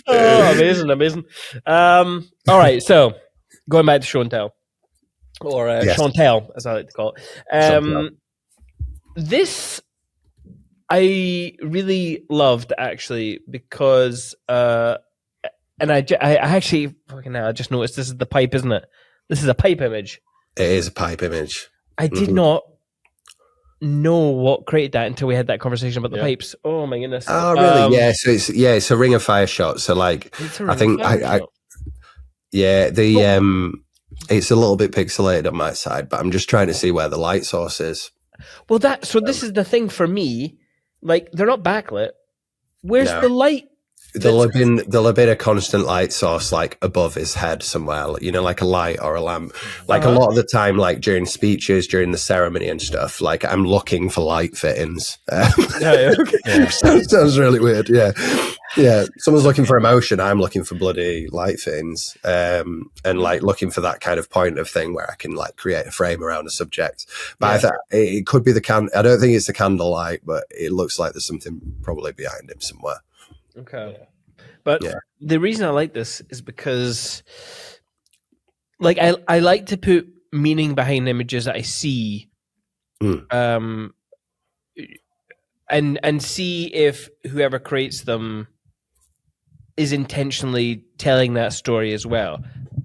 Oh, amazing. All right, so going back to show and tell, or Chantel, as I like to call it. This I really loved actually because, and I actually I just noticed this is the pipe, isn't it? This is a pipe image. It is a pipe image. I did not know what created that until we had that conversation about the pipes. Oh my goodness! Oh really? So it's a ring of fire shot. So like I think it's a little bit pixelated on my side, but I'm just trying to see where the light source is. Well, this is the thing for me. Like they're not backlit. Where's the light? There'll have been a constant light source like above his head somewhere, you know, like a light or a lamp. Like a lot of the time, like during speeches, during the ceremony and stuff, like I'm looking for light fittings. Sounds really weird. Yeah. Someone's looking for emotion. I'm looking for bloody light fittings, and like looking for that kind of point of thing where I can like create a frame around a subject. But I thought it could be I don't think it's the candlelight, but it looks like there's something probably behind him somewhere. Okay. But the reason I like this is because like I like to put meaning behind images that I see, and see if whoever creates them is intentionally telling that story as well.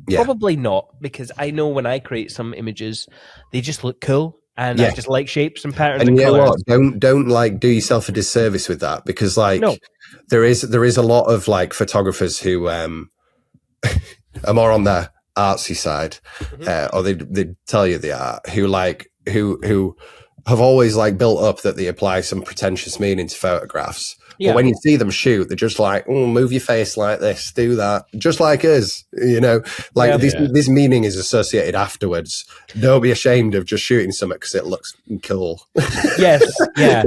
Yeah. Probably not, because I know when I create some images, they just look cool, and I just like shapes and patterns and you know colors. what? Don't like do yourself a disservice with that, because like there is a lot of like photographers who are more on the artsy side, or they tell you they are, who have always like built up that they apply some pretentious meaning to photographs. But when you see them shoot, they're just like, move your face like this, do that, just like us, like this meaning is associated afterwards. Don't be ashamed of just shooting something because it looks cool. Yes, yeah.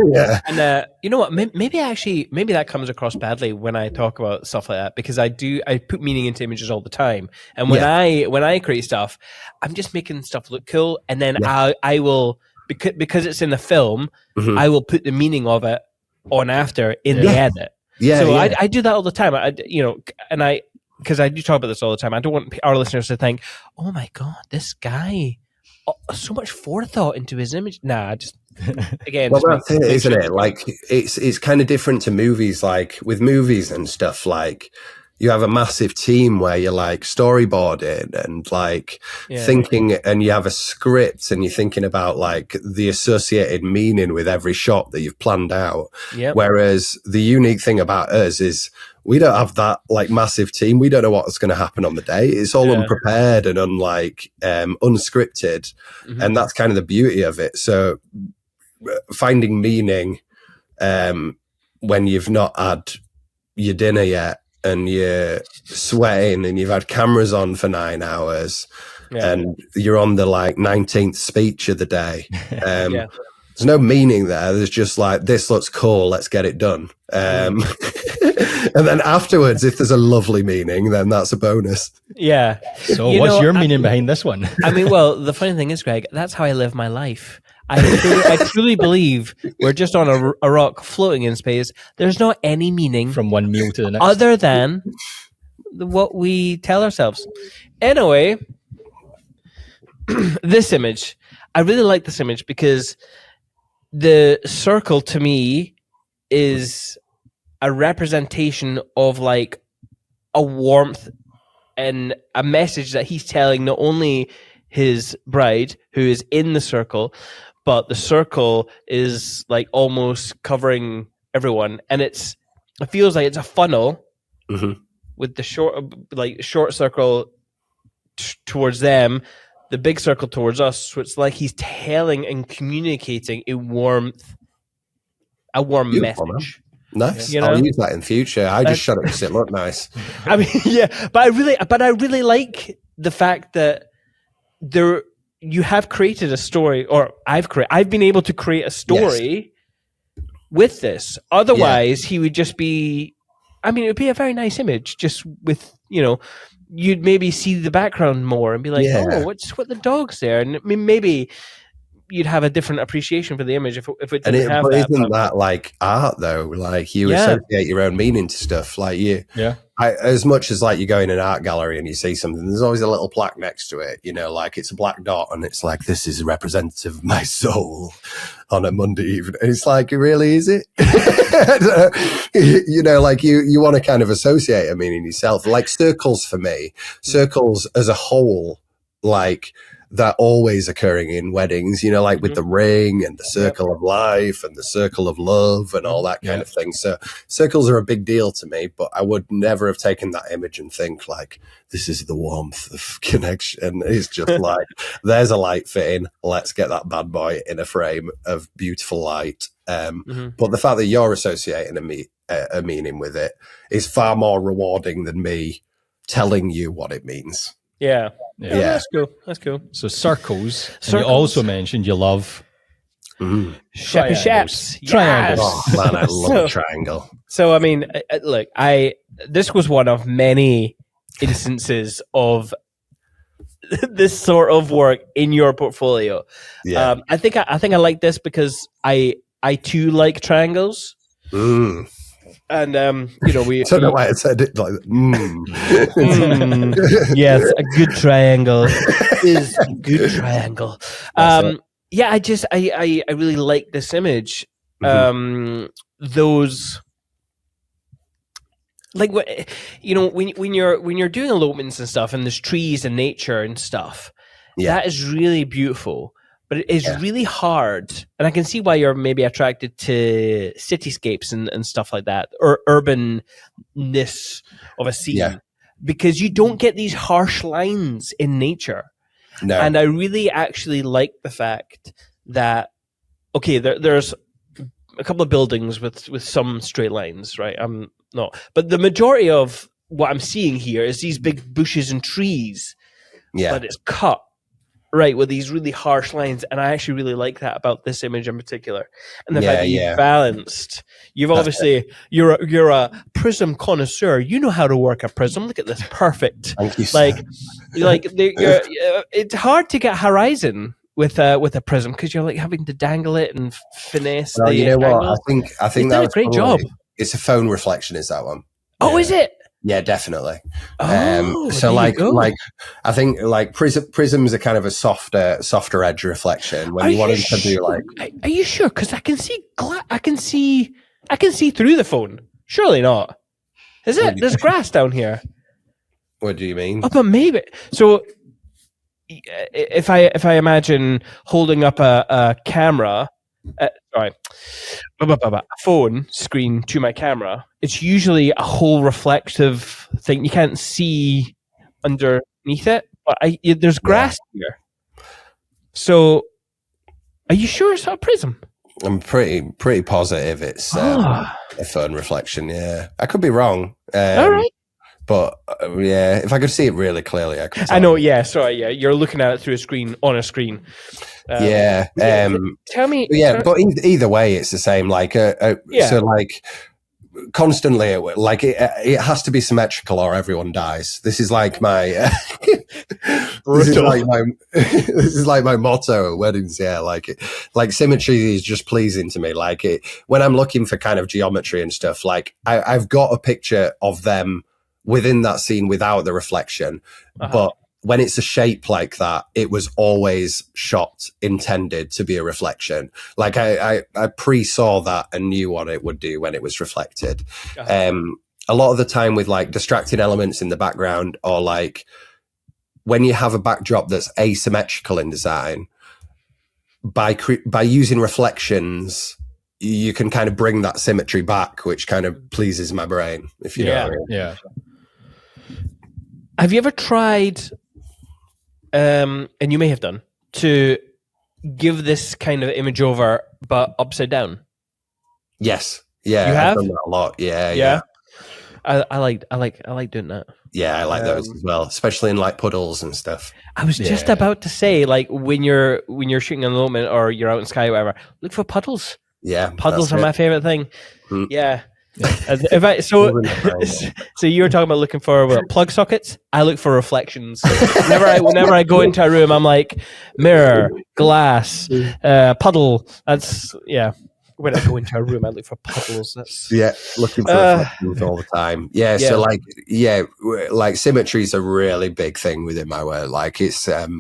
And you know what? Maybe that comes across badly when I talk about stuff like that, because I put meaning into images all the time. And when I create stuff, I'm just making stuff look cool, and then I will, because it's in the film, I will put the meaning of it on after in the edit. I do that all the time. Because I do talk about this all the time. I don't want our listeners to think, oh my God, this guy, so much forethought into his image. Nah, just again. Well, that's it, isn't it? Like it's kind of different to movies. Like with movies and stuff, like you have a massive team where you're like storyboarding and like thinking, and you have a script and you're thinking about like the associated meaning with every shot that you've planned out. Whereas the unique thing about us is we don't have that like massive team. We don't know what's going to happen on the day. It's all unprepared and unscripted. And that's kind of the beauty of it. So finding meaning when you've not had your dinner yet, and you're sweating and you've had cameras on for 9 hours and you're on the like 19th speech of the day. There's no meaning there. There's just like, this looks cool, let's get it done. And then afterwards, if there's a lovely meaning, then that's a bonus. Yeah. So what's your meaning behind this one? I mean, well, the funny thing is, Greg, that's how I live my life. I truly believe we're just on a rock floating in space. There's not any meaning from one meal to the next, other than what we tell ourselves. Anyway, this image, I really like this image because the circle to me is a representation of like a warmth and a message that he's telling not only his bride, who is in the circle, but the circle is like almost covering everyone, and it feels like it's a funnel with the short circle towards them, the big circle towards us. So it's like he's telling and communicating a warm message. Nice. I'll use that in future. I just shot it because it looked nice. I mean, but I really like the fact that you have created a story, or I've been able to create a story with this. Otherwise, he would just be. I mean, it would be a very nice image, just with you'd maybe see the background more and be like, oh, what the dog's there, and I mean, maybe you'd have a different appreciation for the image if it didn't have that. Isn't that like art though? Like you associate your own meaning to stuff. Like as much as like you go in an art gallery and you see something, there's always a little plaque next to it, like it's a black dot and it's like, this is representative of my soul on a Monday evening. And it's like, really, is it? Like you want to kind of associate a meaning yourself. Like circles for me, circles as a whole, like they're always occurring in weddings, like with the ring and the circle of life and the circle of love and all that kind of thing. So circles are a big deal to me, but I would never have taken that image and think like, this is the warmth of connection. It's just like, there's a light fitting. Let's get that bad boy in a frame of beautiful light. But the fact that you're associating a meaning with it is far more rewarding than me telling you what it means. Yeah, that's cool. So circles. And you also mentioned you love Sheppy Sheps. Triangles. Oh man, I love a triangle. So I mean, look, this was one of many instances of this sort of work in your portfolio. Yeah, I think I like this because I too like triangles. And we I don't know why I said it like yes, a good triangle is a good triangle. Yeah, I really like this image. Those, like, when you're doing elopements and stuff, and there's trees and nature and stuff, that is really beautiful. But it is really hard, and I can see why you're maybe attracted to cityscapes and stuff like that, or urbanness of a scene, because you don't get these harsh lines in nature. No. And I really actually like the fact that, okay, there's a couple of buildings with some straight lines, right? But the majority of what I'm seeing here is these big bushes and trees, but it's cut. Right, with these really harsh lines, and I actually really like that about this image in particular, and the fact that you've balanced. You've obviously you're a prism connoisseur. You know how to work a prism. Look at this, perfect. Thank you. It's hard to get horizon with a prism because you're like having to dangle it and finesse. Well, you know what? Angles. I think that was a great job. It's a phone reflection. Is that one? Oh, is it? Yeah, definitely. So I think like prisms are kind of a softer edge reflection when you want to do like. Are you sure? Because I can see through the phone. Surely not. Is it? There's grass down here. What do you mean? Oh, but maybe. So if I imagine holding up a camera, a phone screen to my camera, it's usually a whole reflective thing. You can't see underneath it, but there's grass here. So, are you sure it's not a prism? I'm pretty positive it's a phone reflection. Yeah, I could be wrong. All right. But if I could see it really clearly, I could. I know. Yeah. Sorry. Yeah. You're looking at it through a screen on a screen. Tell me. Yeah. But either way, it's the same. Like, so like constantly, like it has to be symmetrical or everyone dies. This is like my. This is like my motto at weddings. Yeah. Like symmetry is just pleasing to me. Like when I'm looking for kind of geometry and stuff. Like I've got a picture of them within that scene without the reflection, but when it's a shape like that, it was always shot intended to be a reflection. Like I pre-saw that and knew what it would do when it was reflected. A lot of the time with like distracting elements in the background, or like when you have a backdrop that's asymmetrical in design, by using reflections, you can kind of bring that symmetry back, which kind of pleases my brain, if you know what I mean. Yeah. Have you ever tried, and you may have done, to give this kind of image over, but upside down? Yes. Yeah. You have? I've done that a lot. Yeah. I like doing that. Yeah, I like those as well, especially in like puddles and stuff. I was just about to say, like when you're shooting an elopement or you're out in sky, or whatever, look for puddles. Yeah, puddles are my favorite thing. Yeah. So you were talking about looking for plug sockets. I look for reflections. Whenever I go into a room, I'm like mirror, glass, puddle. That's When I go into a room, I look for puddles. Looking for reflections all the time. So like symmetry is a really big thing within my work. Like it's like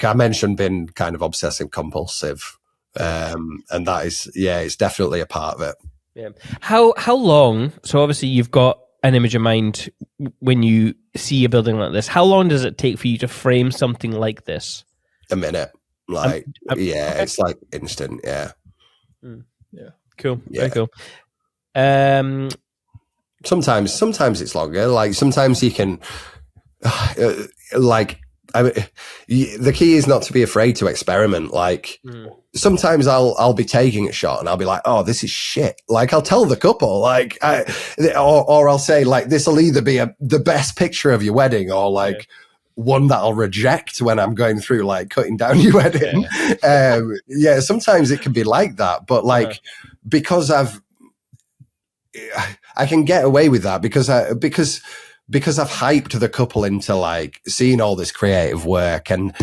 I mentioned, being kind of obsessive compulsive. And that is it's definitely a part of it. How long, so obviously you've got an image in mind when you see a building like this. How long does it take for you to frame something like this? A minute. Like it's like instant. Cool. Yeah. Very cool. Sometimes it's longer. Like sometimes you can the key is not to be afraid to experiment. Like sometimes I'll be taking a shot and I'll be like, oh, this is shit. Like I'll tell the couple, like, or I'll say like, this will either be the best picture of your wedding or like one that I'll reject when I'm going through like cutting down your wedding. Sometimes it can be like that, but like because I can get away with that because I've hyped the couple into like seeing all this creative work, and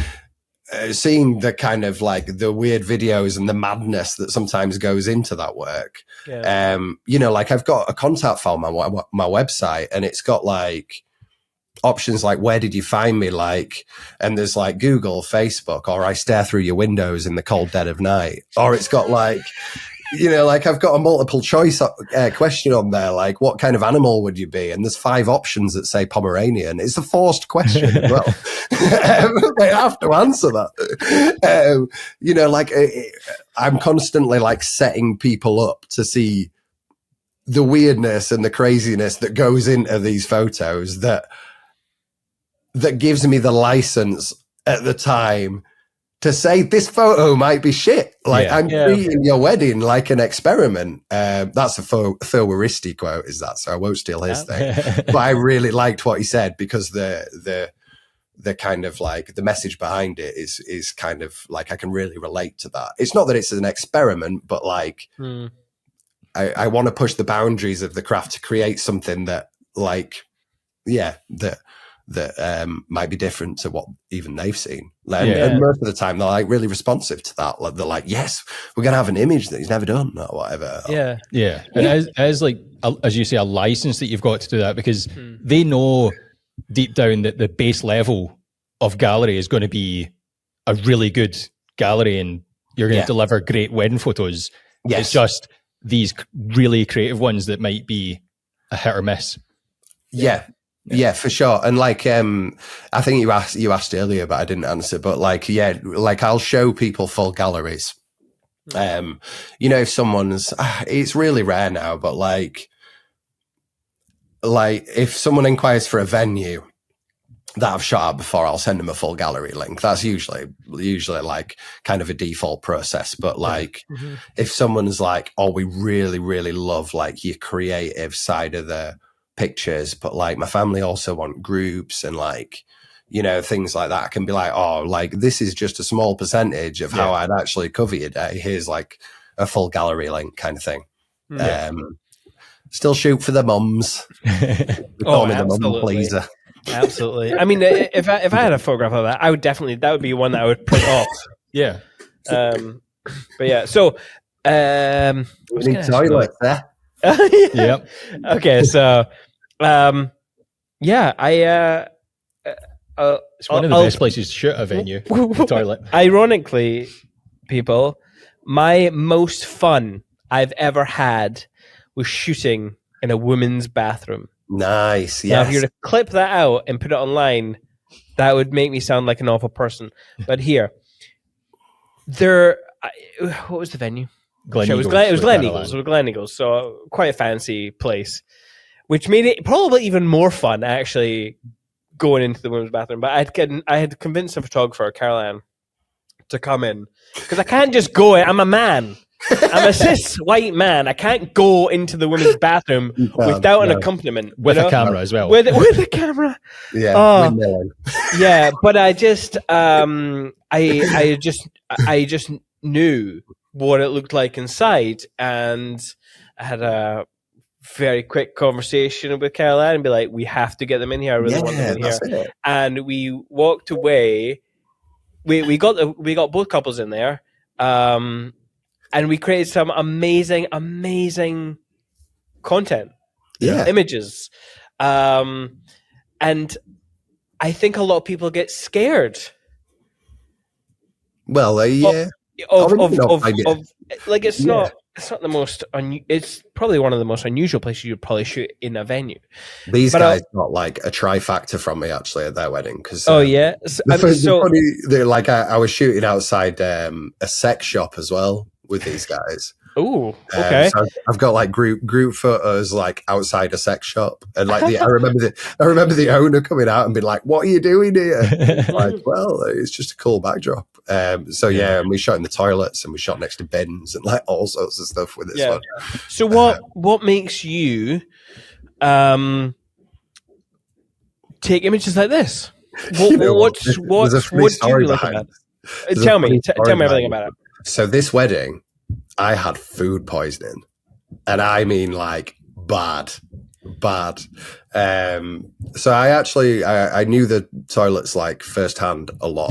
seeing the kind of like the weird videos and the madness that sometimes goes into that work. Yeah. You know, like I've got a contact form on my website, and it's got like options like, where did you find me? Like, and there's like Google, Facebook, or I stare through your windows in the cold dead of night. Or it's got like, you know, like I've got a multiple choice question on there, like what kind of animal would you be? And there's 5 options that say Pomeranian. It's a forced question as well. They have to answer that. You know, like I'm constantly like setting people up to see the weirdness and the craziness that goes into these photos that gives me the license at the time to say this photo might be shit. Like I'm treating your wedding like an experiment. That's a Phil Waristi quote, is that? So I won't steal his thing. But I really liked what he said, because the kind of like the message behind it is kind of like I can really relate to that. It's not that it's an experiment, but like I want to push the boundaries of the craft to create something that like that might be different to what even they've seen. And most of the time they're like really responsive to that. Like, they're like, yes, we're going to have an image that he's never done or whatever. Yeah. And as like, as you say, a license that you've got to do that, because they know deep down that the base level of gallery is going to be a really good gallery and you're going to deliver great wedding photos. Yes. It's just these really creative ones that might be a hit or miss. Yeah, for sure. And like, I think you asked earlier, but I didn't answer. But like, like I'll show people full galleries. You know, if someone's, it's really rare now, but like if someone inquires for a venue that I've shot at before, I'll send them a full gallery link. That's usually like kind of a default process. But like, if someone's like, oh, we really, really love like your creative side of the pictures, but like my family also want groups and like, you know, things like that, I can be like, oh, like this is just a small percentage of how I'd actually cover your day. Here's like a full gallery link kind of thing. Still shoot for the mums. Oh, the mum pleaser. Absolutely. I mean, if I had a photograph of that, I would definitely, that would be one that I would print off. Yeah. But yeah, so we need toilets there. Yep. Okay, so yeah, it's one of the best places to shoot a venue. The toilet. Ironically, people, my most fun I've ever had was shooting in a woman's bathroom. Nice. Now, if you were to clip that out and put it online, that would make me sound like an awful person. But here, what was the venue? Glen Eagles. It was Glen Eagles. It was Glen Eagles. So quite a fancy place, which made it probably even more fun actually going into the women's bathroom. But I had convinced a photographer, Caroline, to come in because I can't just go in. I'm a man. I'm a cis white man. I can't go into the women's bathroom without an accompaniment with a camera as well. With a camera, yeah. But I just, I just knew what it looked like inside, and I had a very quick conversation with Caroline and be like, "We have to get them in here. I really want them in here." It. And we walked away. We got both couples in there. And we created some amazing content, images. And I think a lot of people get scared. Well, like it's not the most it's probably one of the most unusual places you'd probably shoot in a venue. These guys got like a trifactor from me actually at their wedding because they're like I was shooting outside a sex shop as well with these guys. Oh, okay. So I've got like group photos like outside a sex shop, and like I remember the owner coming out and being like, "What are you doing here?" Like, well, it's just a cool backdrop. And we shot in the toilets and we shot next to bins and like all sorts of stuff with this one. So what makes you take images like this? What do you like about it? Tell me everything about it. So this wedding, I had food poisoning, and I mean like bad. bad. So I knew the toilets like firsthand a lot.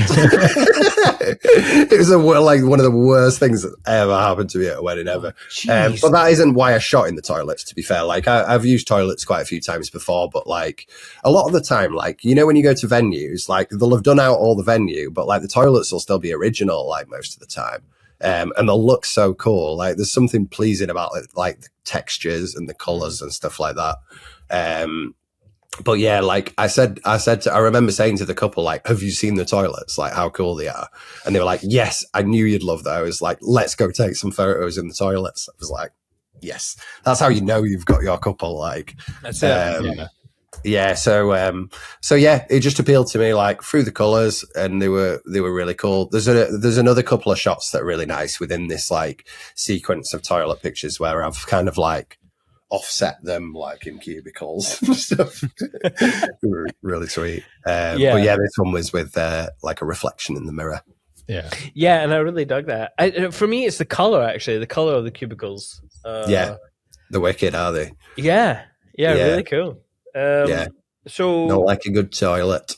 It was like one of the worst things that ever happened to me at a wedding ever. But that isn't why I shot in the toilets, to be fair. Like I've used toilets quite a few times before, but like a lot of the time, like, you know, when you go to venues, like they'll have done out all the venue, but like the toilets will still be original, like most of the time. And they'll look so cool. Like there's something pleasing about it, like the textures and the colors and stuff like that. But yeah, like I remember saying to the couple, like, have you seen the toilets? Like how cool they are. And they were like, yes, I knew you'd love those. Like, let's go take some photos in the toilets. I was like, yes, that's how you know you've got your couple. Like, that's it. Yeah, so yeah, it just appealed to me like through the colours, and they were really cool. There's another couple of shots that are really nice within this like sequence of toilet pictures where I've kind of like offset them like in cubicles and stuff. Really sweet. But yeah, this one was with like a reflection in the mirror. Yeah, and I really dug that. For me, it's the color actually, the color of the cubicles. They're wicked, are they? Yeah, really cool. So not like a good toilet.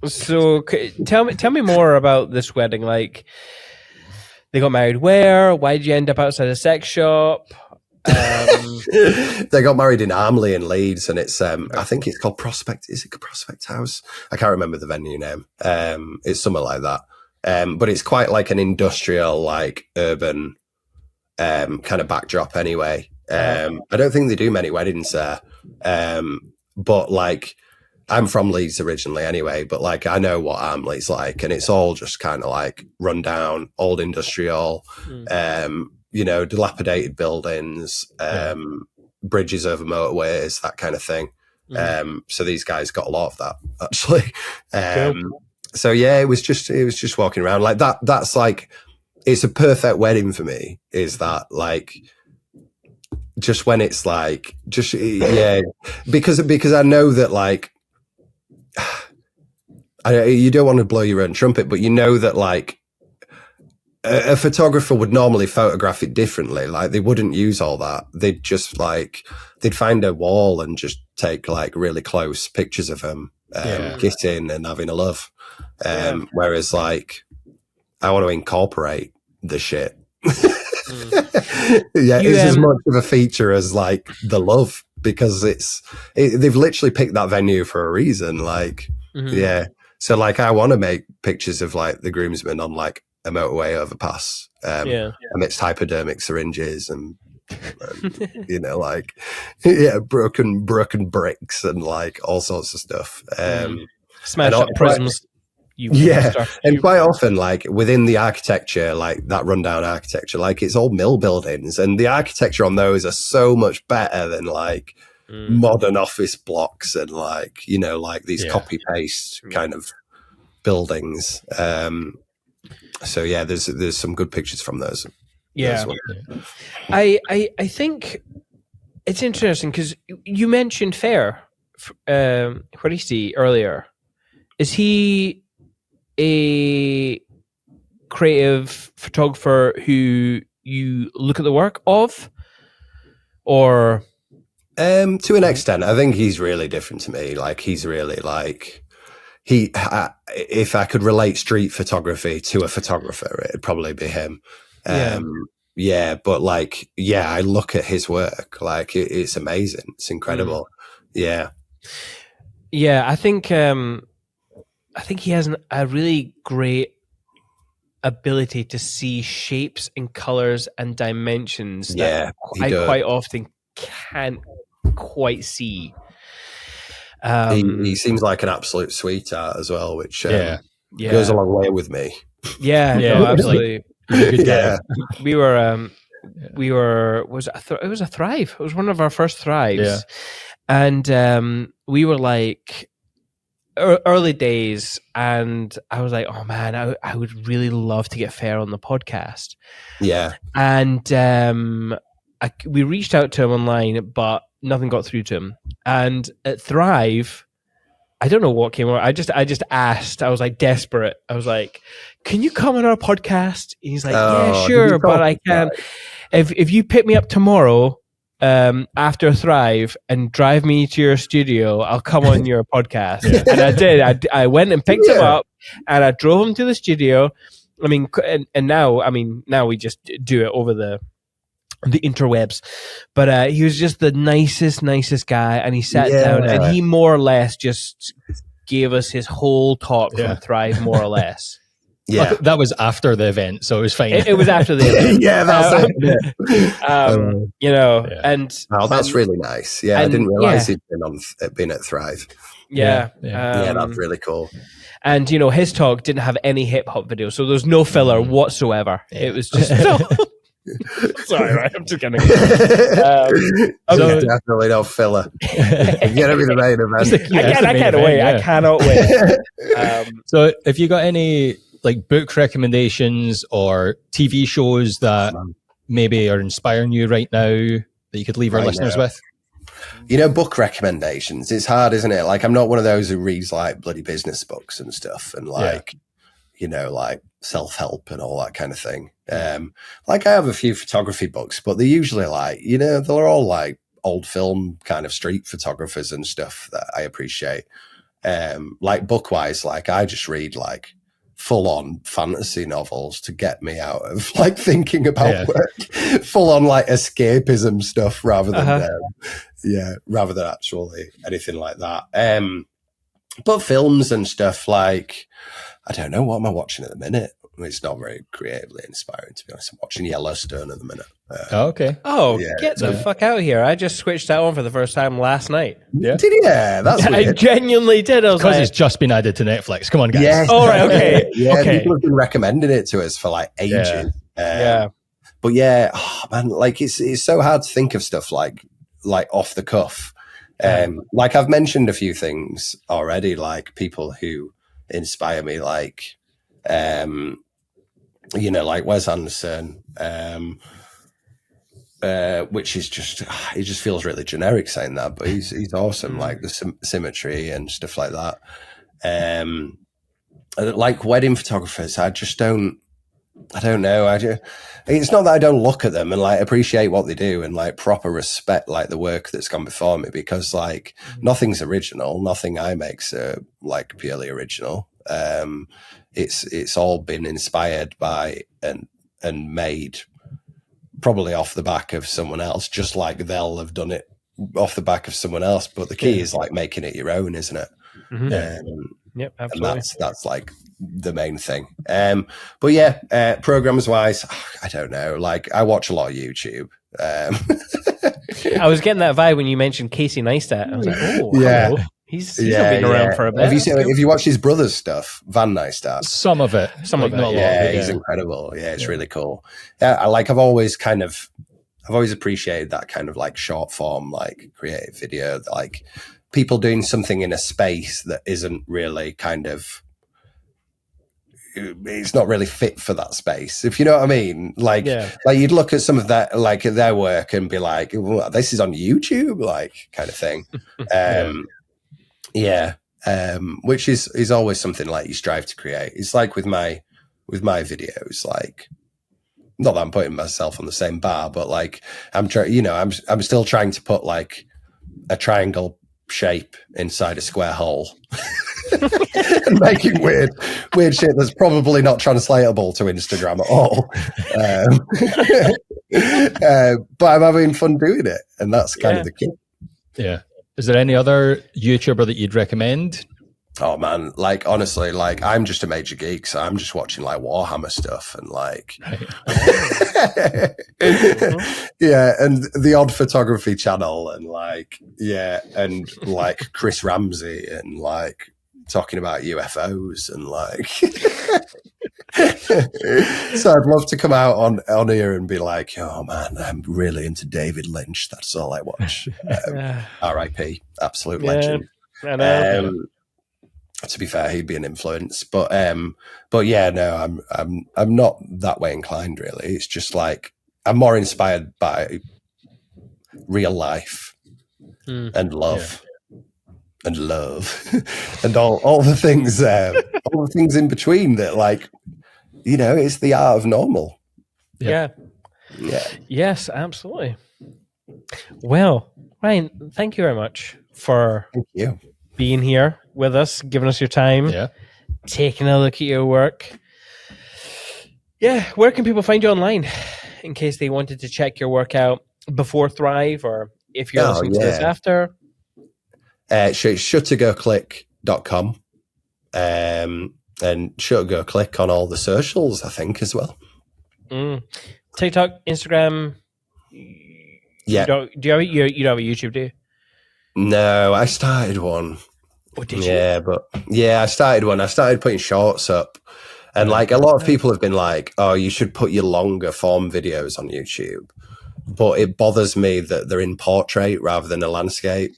So tell me more about this wedding. Like, they got married where? Why did you end up outside a sex shop? They got married in Armley in Leeds, and it's I think it's called Prospect. Is it Prospect House? I can't remember the venue name. It's something like that. But it's quite like an industrial, like urban kind of backdrop anyway. I don't think they do many weddings there. But like, I'm from Leeds originally anyway, but like, I know what Armley's like, and it's all just kind of like run down, old industrial, you know, dilapidated buildings, bridges over motorways, that kind of thing. So these guys got a lot of that actually. So yeah, it was just walking around like that. That's like, it's a perfect wedding for me. Is that like, just when it's like, just, yeah, because I know that like, you don't want to blow your own trumpet, but you know that like a photographer would normally photograph it differently. Like they wouldn't use all that. They'd just like, they'd find a wall and just take like really close pictures of them, kissing and having a love. Whereas like, I want to incorporate the shit. It's as much of a feature as like the love, because they've literally picked that venue for a reason. Like, so like I want to make pictures of like the groomsmen on like a motorway overpass, amidst hypodermic syringes and you know, like broken bricks and like all sorts of stuff. Smash up prisms. And quite often, like within the architecture, like that rundown architecture, like it's all mill buildings, and the architecture on those are so much better than like modern office blocks and like, you know, like these copy paste kind of buildings. So yeah, there's some good pictures from those. I think it's interesting because you mentioned Fair, Juaristi earlier. Is he a creative photographer who you look at the work of, or to an extent? I think he's really different to me. Like he's really like if I could relate street photography to a photographer, it'd probably be him. But like, I look at his work, like it's amazing. It's incredible. I think he has a really great ability to see shapes and colors and dimensions that I quite often can't quite see. He seems like an absolute sweetheart as well, which goes a long way with me. Absolutely. We were it was a Thrive. It was one of our first Thrives, and we were like early days, and I was like, oh man, I would really love to get Fair on the podcast. And we reached out to him online, but nothing got through to him. And at Thrive, I don't know what came over. I just asked. I was like desperate. I was like, can you come on our podcast? And he's like, yeah, sure, but I can't. If you pick me up tomorrow, after Thrive and drive me to your studio. I'll come on your podcast. And I did. I went and picked him up, and I drove him to the studio. I mean, and now we just do it over the interwebs, but he was just the nicest guy, and he sat down and he more or less just gave us his whole talk from Thrive, more or less. Yeah, that was after the event, so it was fine. It was after the event. That's it. You know, and that's really nice. Yeah, I didn't realize he'd been at Thrive. Yeah, that's really cool. And you know, his talk didn't have any hip hop video, so there's no filler whatsoever. It was just. Sorry, right? I'm just kidding. So definitely no filler. Get everything right, man. I can't wait. I cannot wait. So, if you got any like book recommendations or TV shows that maybe are inspiring you right now that you could leave our listeners with? You know, book recommendations. It's hard, isn't it? Like, I'm not one of those who reads like bloody business books and stuff, and like, you know, like self-help and all that kind of thing. Like I have a few photography books, but they're usually like, you know, they're all like old film kind of street photographers and stuff that I appreciate. Like book-wise, like I just read like full-on fantasy novels to get me out of like thinking about work. Full-on like escapism stuff rather than rather than actually anything like that. But films and stuff, like, I don't know, what am I watching at the minute? It's not very creatively inspiring, to be honest. I'm watching Yellowstone at the minute. Get the fuck out of here. I just switched that on for the first time last night. Did you? Yeah, that's weird. I genuinely did. I was because it's just been added to Netflix. Come on, guys. Yes. All right, okay. People have been recommending it to us for like ages. But yeah, man, like it's so hard to think of stuff like off the cuff. Like I've mentioned a few things already, like people who inspire me, like you know, like Wes Anderson, which is just, it just feels really generic saying that, but he's awesome. Like the symmetry and stuff like that. Like wedding photographers, I don't know. It's not that I don't look at them and like appreciate what they do and like proper respect like the work that's gone before me, because like nothing's original, nothing I make's like purely original. It's all been inspired by and made probably off the back of someone else, just like they'll have done it off the back of someone else. But the key is like making it your own, isn't it? Yep, absolutely. And that's like the main thing. But yeah, programs wise, I don't know. Like I watch a lot of YouTube. I was getting that vibe when you mentioned Casey Neistat. I was like, oh, yeah. Hello. He's been around for a bit. Have you watched his brother's stuff, Van Neistat? Some of it, not a lot of it. He's incredible. Yeah, it's really cool. Yeah, I've always appreciated that kind of like short form, like creative video, like people doing something in a space that isn't really it's not really fit for that space, if you know what I mean. Like you'd look at some of that, like their work, and be like, well, "This is on YouTube," like kind of thing. Which is always something like you strive to create. It's like with my videos, like not that I'm putting myself on the same bar, but like I'm still trying to put like a triangle shape inside a square hole and making weird shit that's probably not translatable to Instagram at all. But I'm having fun doing it, and that's kind of the key. Yeah. Is there any other YouTuber that you'd recommend? Oh man, like honestly, like I'm just a major geek, so I'm just watching like Warhammer stuff and like and the odd photography channel and like and like Chris Ramsey and like talking about UFOs and like so I'd love to come out on here and be like, oh man, I'm really into David Lynch. That's all I watch. R.I.P. Absolute legend. I know. To be fair, he'd be an influence, but yeah, no, I'm not that way inclined really. It's just like I'm more inspired by real life and love. And love and all the things in between that, like, you know, it's the art of normal. Yeah. Yes, absolutely. Well, Ryan, thank you very much for Thank you. being here with us, giving us your time, taking a look at your work. Yeah, where can people find you online in case they wanted to check your work out before Thrive, or if you're listening to this after? Shuttergoclick.com and Shuttergoclick on all the socials, I think, as well. TikTok, Instagram. Yeah. You don't have a YouTube, do you? No, I started one. Oh, did you? I started one. I started putting shorts up. And like a lot of people have been like, oh, you should put your longer form videos on YouTube. But it bothers me that they're in portrait rather than a landscape.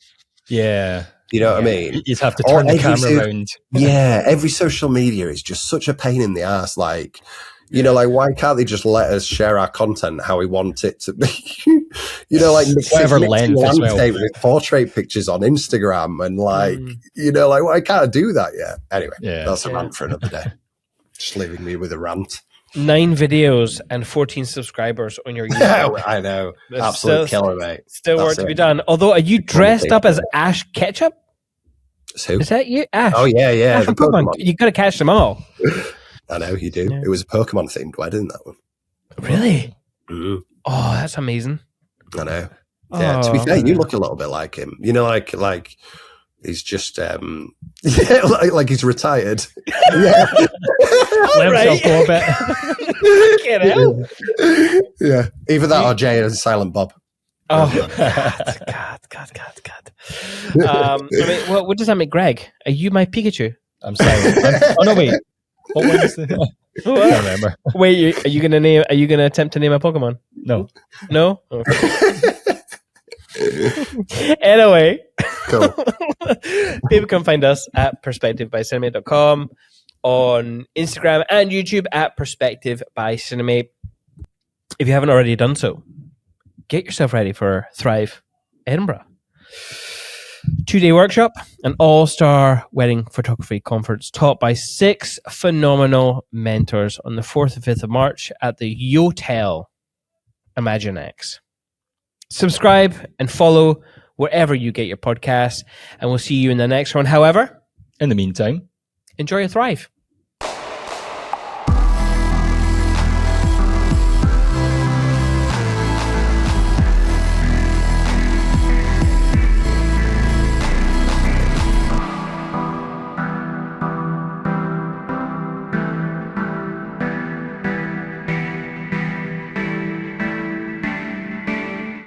Yeah. You know what I mean? You'd have to turn the camera around. Yeah. Every social media is just such a pain in the ass. Like, you know, like, why can't they just let us share our content how we want it to be? You know, like whatever length as well. With portrait pictures on Instagram and like, you know, like, why can't I do that yet? Anyway, that's a rant for another day. Just leaving me with a rant. 9 videos and 14 subscribers on your YouTube. I know. Absolute killer, mate. Still work to be done. Although, are you dressed up as Ash Ketchum? Who? Is that you, Ash? Oh, yeah. Ash from Pokemon. You got to catch them all. I know, you do. Yeah. It was a Pokemon themed wedding, that one. Really? Oh, that's amazing. I know. Yeah, to be fair, you look a little bit like him. You know, like he's just like he's retired. Yeah. Let himself go a bit. Get out. Yeah. Either that or Jay and Silent Bob. Oh God. I mean, what does that make Greg? Are you my Pikachu? I'm Silent. Oh no, wait. What one is the I can't remember. Wait, are you gonna attempt to name a Pokemon? No. Okay. Anyway, cool. People can find us at perspectivebycinemate.com, on Instagram and YouTube at Perspective by Cinemate. If you haven't already done so, get yourself ready for Thrive Edinburgh. 2-day workshop, an all-star wedding photography conference taught by 6 phenomenal mentors on the 4th and 5th of March at the Yotel ImagineX. Subscribe and follow wherever you get your podcasts, and we'll see you in the next one. However, in the meantime, enjoy your Thrive.